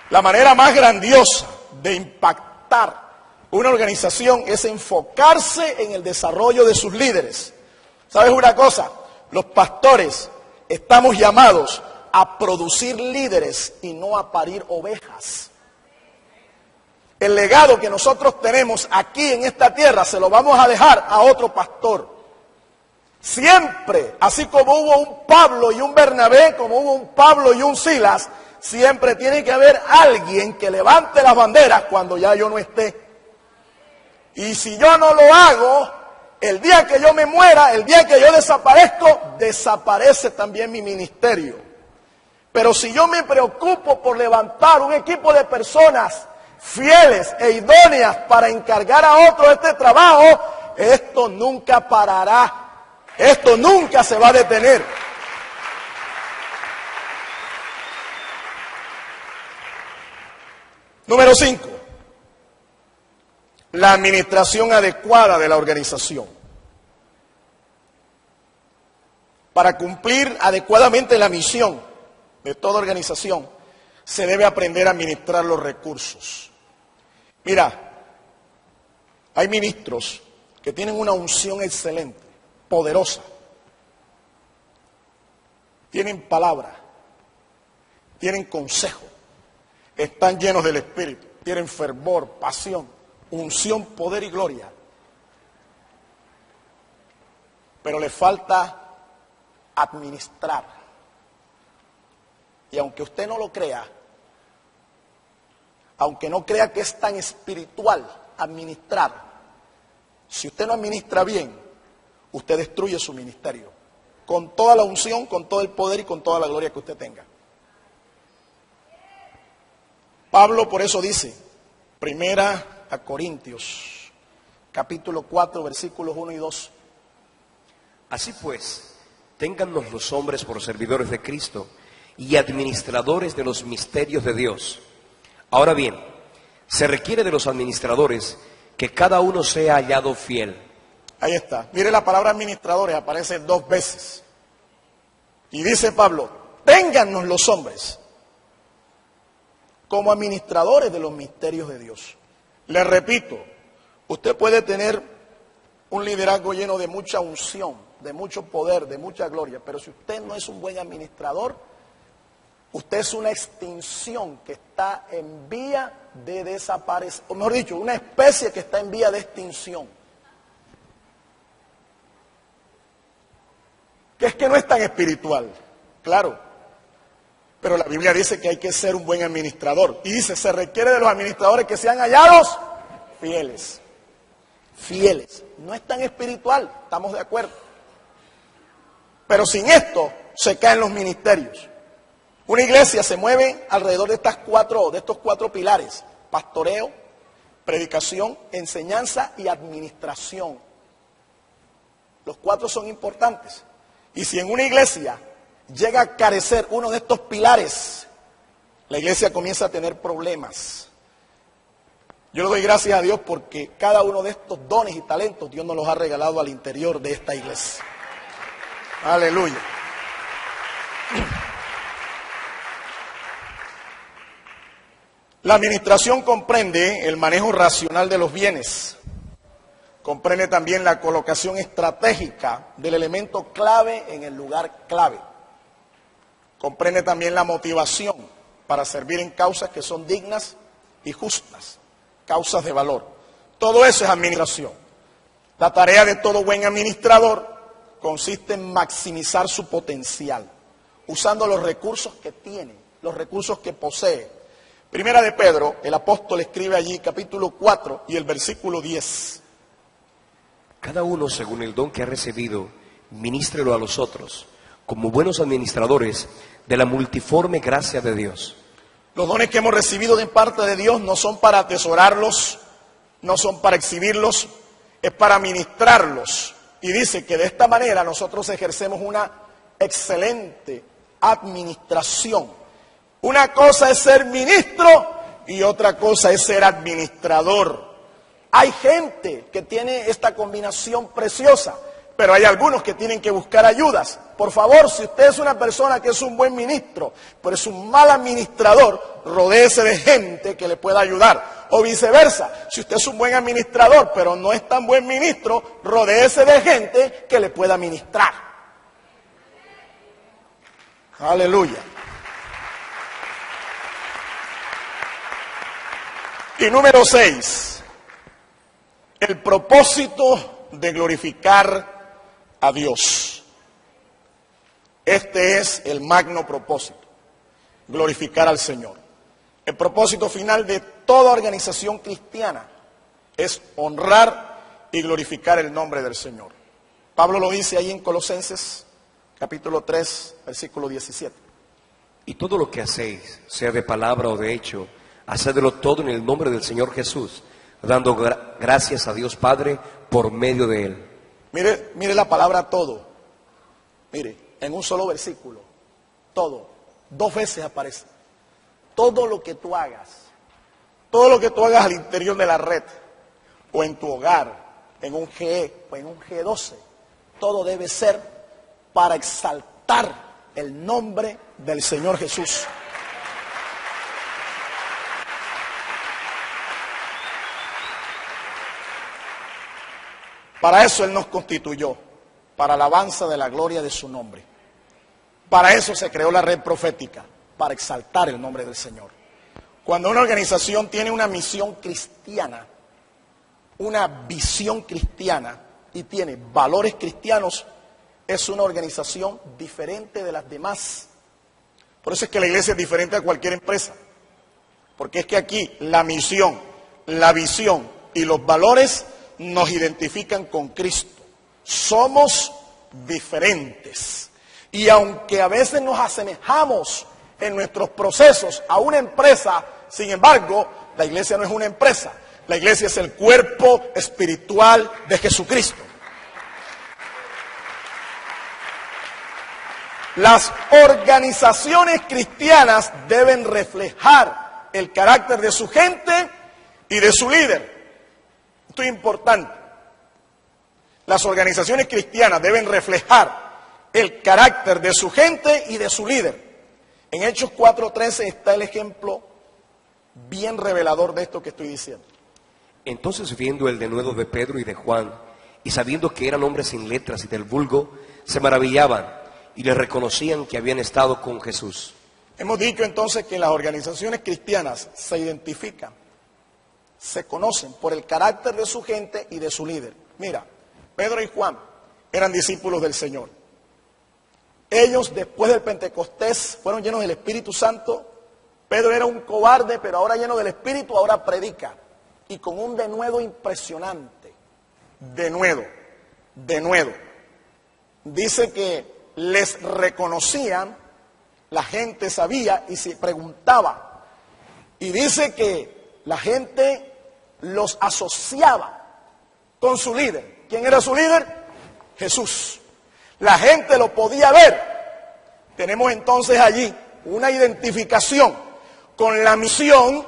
La manera más grandiosa de impactar una organización es enfocarse en el desarrollo de sus líderes. ¿Sabes una cosa? Los pastores estamos llamados a producir líderes y no a parir ovejas. El legado que nosotros tenemos aquí en esta tierra se lo vamos a dejar a otro pastor. Siempre, así como hubo un Pablo y un Bernabé, como hubo un Pablo y un Silas, siempre tiene que haber alguien que levante las banderas cuando ya yo no esté. Y si yo no lo hago, el día que yo me muera, el día que yo desaparezco, desaparece también mi ministerio. Pero si yo me preocupo por levantar un equipo de personas fieles e idóneas para encargar a otros este trabajo, esto nunca parará. Esto nunca se va a detener. Número 5. La administración adecuada de la organización. Para cumplir adecuadamente la misión de toda organización, se debe aprender a administrar los recursos. Mira, hay ministros que tienen una unción excelente, poderosa. Tienen palabra, tienen consejo, están llenos del Espíritu, tienen fervor, pasión, unción, poder y gloria. Pero le falta administrar. Y aunque usted no lo crea, aunque no crea que es tan espiritual administrar, si usted no administra bien, usted destruye su ministerio, con toda la unción, con todo el poder y con toda la gloria que usted tenga. Pablo por eso dice, Primera a Corintios, capítulo 4, versículos 1 y 2. Así pues, téngannos los hombres por servidores de Cristo y administradores de los misterios de Dios. Ahora bien, se requiere de los administradores que cada uno sea hallado fiel. Ahí está. Mire, la palabra administradores aparece 2 veces. Y dice Pablo, téngannos los hombres como administradores de los misterios de Dios. Le repito, usted puede tener un liderazgo lleno de mucha unción, de mucho poder, de mucha gloria, pero si usted no es un buen administrador, usted es una extinción que está en vía de desaparecer, o mejor dicho, una especie que está en vía de extinción. Que es que no es tan espiritual, claro, pero la Biblia dice que hay que ser un buen administrador, y dice, se requiere de los administradores que sean hallados fieles, fieles, no es tan espiritual, estamos de acuerdo, pero sin esto se caen los ministerios. Una iglesia se mueve alrededor de estos cuatro pilares: pastoreo, predicación, enseñanza y administración. Los 4 son importantes. Y si en una iglesia llega a carecer uno de estos pilares, la iglesia comienza a tener problemas. Yo le doy gracias a Dios porque cada uno de estos dones y talentos Dios nos los ha regalado al interior de esta iglesia. Aleluya. La administración comprende el manejo racional de los bienes. Comprende también la colocación estratégica del elemento clave en el lugar clave. Comprende también la motivación para servir en causas que son dignas y justas, causas de valor. Todo eso es administración. La tarea de todo buen administrador consiste en maximizar su potencial, usando los recursos que tiene, los recursos que posee. Primera de Pedro, el apóstol escribe allí, capítulo 4 y el versículo 10. Cada uno, según el don que ha recibido, ministrelo a los otros, como buenos administradores de la multiforme gracia de Dios. Los dones que hemos recibido de parte de Dios no son para atesorarlos, no son para exhibirlos, es para ministrarlos. Y dice que de esta manera nosotros ejercemos una excelente administración. Una cosa es ser ministro y otra cosa es ser administrador. Hay gente que tiene esta combinación preciosa, pero hay algunos que tienen que buscar ayudas. Por favor, si usted es una persona que es un buen ministro, pero es un mal administrador, rodéese de gente que le pueda ayudar. O viceversa, si usted es un buen administrador, pero no es tan buen ministro, rodéese de gente que le pueda ministrar. Aleluya. Y número 6. El propósito de glorificar a Dios. Este es el magno propósito, glorificar al Señor. El propósito final de toda organización cristiana es honrar y glorificar el nombre del Señor. Pablo lo dice ahí en Colosenses, capítulo 3, versículo 17. Y todo lo que hacéis, sea de palabra o de hecho, hacedlo todo en el nombre del Señor Jesús, dando gracias a Dios Padre por medio de Él. Mire la palabra todo. Mire, en un solo versículo. Todo. 2 veces aparece. Todo lo que tú hagas. Todo lo que tú hagas al interior de la red. O en tu hogar. En un GE o en un G12. Todo debe ser para exaltar el nombre del Señor Jesús. Para eso Él nos constituyó, para alabanza de la gloria de su nombre. Para eso se creó la red profética, para exaltar el nombre del Señor. Cuando una organización tiene una misión cristiana, una visión cristiana y tiene valores cristianos, es una organización diferente de las demás. Por eso es que la iglesia es diferente a cualquier empresa. Porque es que aquí la misión, la visión y los valores nos identifican con Cristo. Somos diferentes. Y aunque a veces nos asemejamos en nuestros procesos a una empresa, sin embargo, la iglesia no es una empresa. La iglesia es el cuerpo espiritual de Jesucristo. Las organizaciones cristianas deben reflejar el carácter de su gente y de su líder. Esto es importante. Las organizaciones cristianas deben reflejar el carácter de su gente y de su líder. En Hechos 4:13 está el ejemplo bien revelador de esto que estoy diciendo. Entonces, viendo el denuedo de Pedro y de Juan, y sabiendo que eran hombres sin letras y del vulgo, se maravillaban y les reconocían que habían estado con Jesús. Hemos dicho entonces que las organizaciones cristianas se identifican, se conocen por el carácter de su gente y de su líder. Mira, Pedro y Juan eran discípulos del Señor. Ellos, después del Pentecostés, fueron llenos del Espíritu Santo. Pedro era un cobarde, pero ahora lleno del Espíritu, ahora predica. Y con un denuedo impresionante. Denuedo. Dice que les reconocían, la gente sabía y se preguntaba. Y dice que la gente los asociaba con su líder. ¿Quién era su líder? Jesús. La gente lo podía ver. Tenemos entonces allí una identificación con la misión.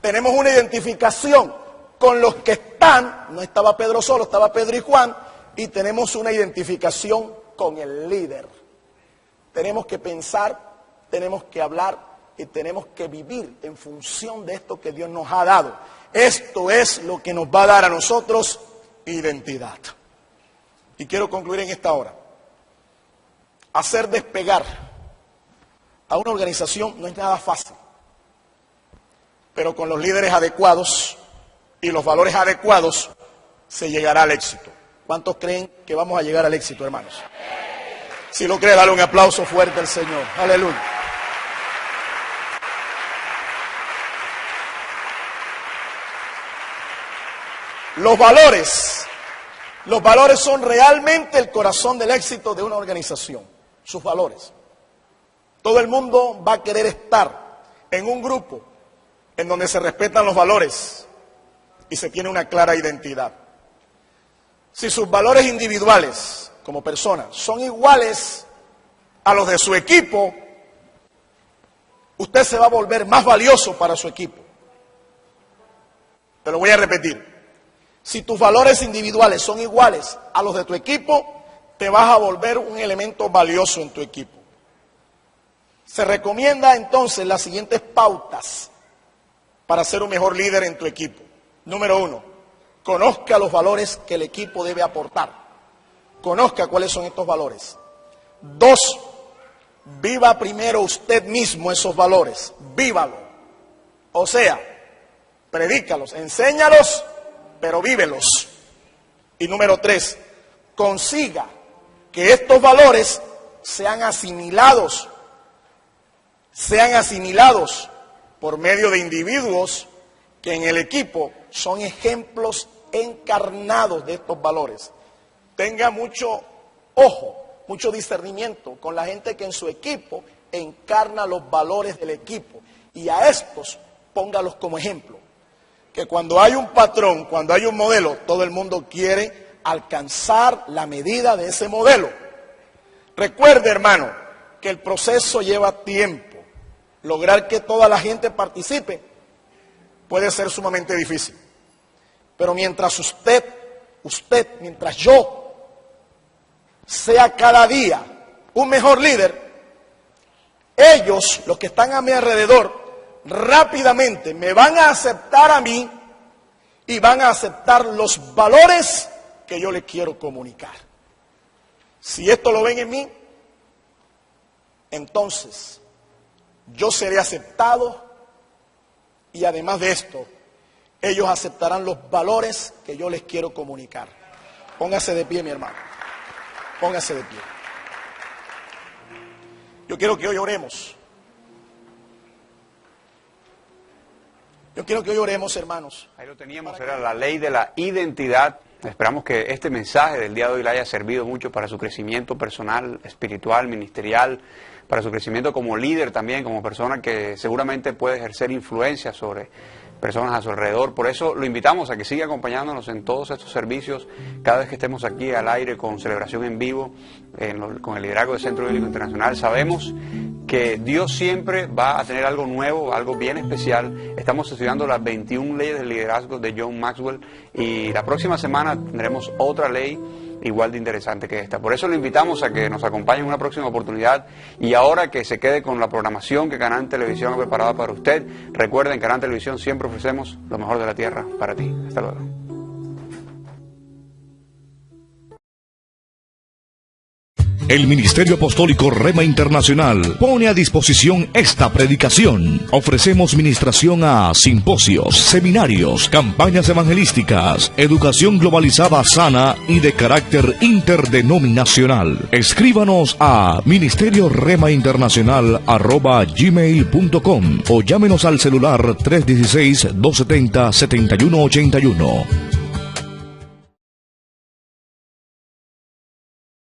Tenemos una identificación con los que están. No estaba Pedro solo, estaba Pedro y Juan. Y tenemos una identificación con el líder. Tenemos que pensar, tenemos que hablar y tenemos que vivir en función de esto que Dios nos ha dado. Esto es lo que nos va a dar a nosotros identidad. Y quiero concluir en esta hora. Hacer despegar a una organización no es nada fácil, pero con los líderes adecuados y los valores adecuados se llegará al éxito. ¿Cuántos creen que vamos a llegar al éxito, hermanos? Si lo cree, dale un aplauso fuerte al Señor. Aleluya. Los valores son realmente el corazón del éxito de una organización. Sus valores. Todo el mundo va a querer estar en un grupo en donde se respetan los valores y se tiene una clara identidad. Si sus valores individuales como personas son iguales a los de su equipo, usted se va a volver más valioso para su equipo. Te lo voy a repetir. Si tus valores individuales son iguales a los de tu equipo, te vas a volver un elemento valioso en tu equipo. Se recomienda entonces las siguientes pautas para ser un mejor líder en tu equipo. Número 1, conozca los valores que el equipo debe aportar. Conozca cuáles son estos valores. 2, viva primero usted mismo esos valores. Vívalo. O sea, predícalos, enséñalos, pero vívelos. Y número 3, consiga que estos valores sean asimilados por medio de individuos que en el equipo son ejemplos encarnados de estos valores. Tenga mucho ojo, mucho discernimiento con la gente que en su equipo encarna los valores del equipo. Y a estos póngalos como ejemplo. Que cuando hay un patrón, cuando hay un modelo, todo el mundo quiere alcanzar la medida de ese modelo. Recuerde, hermano, que el proceso lleva tiempo. Lograr que toda la gente participe puede ser sumamente difícil. Pero mientras mientras yo sea cada día un mejor líder, ellos, los que están a mi alrededor, rápidamente me van a aceptar a mí y van a aceptar los valores que yo les quiero comunicar. Si esto lo ven en mí, entonces yo seré aceptado y además de esto, ellos aceptarán los valores que yo les quiero comunicar. Póngase de pie, mi hermano. Póngase de pie. Yo quiero que hoy oremos. Yo quiero que hoy oremos, hermanos. Ahí lo teníamos, era la ley de la identidad. Esperamos que este mensaje del día de hoy le haya servido mucho para su crecimiento personal, espiritual, ministerial, para su crecimiento como líder también, como persona que seguramente puede ejercer influencia sobre personas a su alrededor. Por eso lo invitamos a que siga acompañándonos en todos estos servicios, cada vez que estemos aquí al aire con celebración en vivo, con el liderazgo del Centro Bíblico Internacional. Sabemos que Dios siempre va a tener algo nuevo, algo bien especial. Estamos estudiando las 21 leyes del liderazgo de John Maxwell y la próxima semana tendremos otra ley igual de interesante que esta. Por eso lo invitamos a que nos acompañe en una próxima oportunidad y ahora que se quede con la programación que Canaán Televisión ha preparado para usted. Recuerden, Canaán Televisión siempre ofrecemos lo mejor de la tierra para ti. Hasta luego. El Ministerio Apostólico Rema Internacional pone a disposición esta predicación. Ofrecemos ministración a simposios, seminarios, campañas evangelísticas, educación globalizada sana y de carácter interdenominacional. Escríbanos a ministerioremainternacional@gmail.com o llámenos al celular 316-270-7181.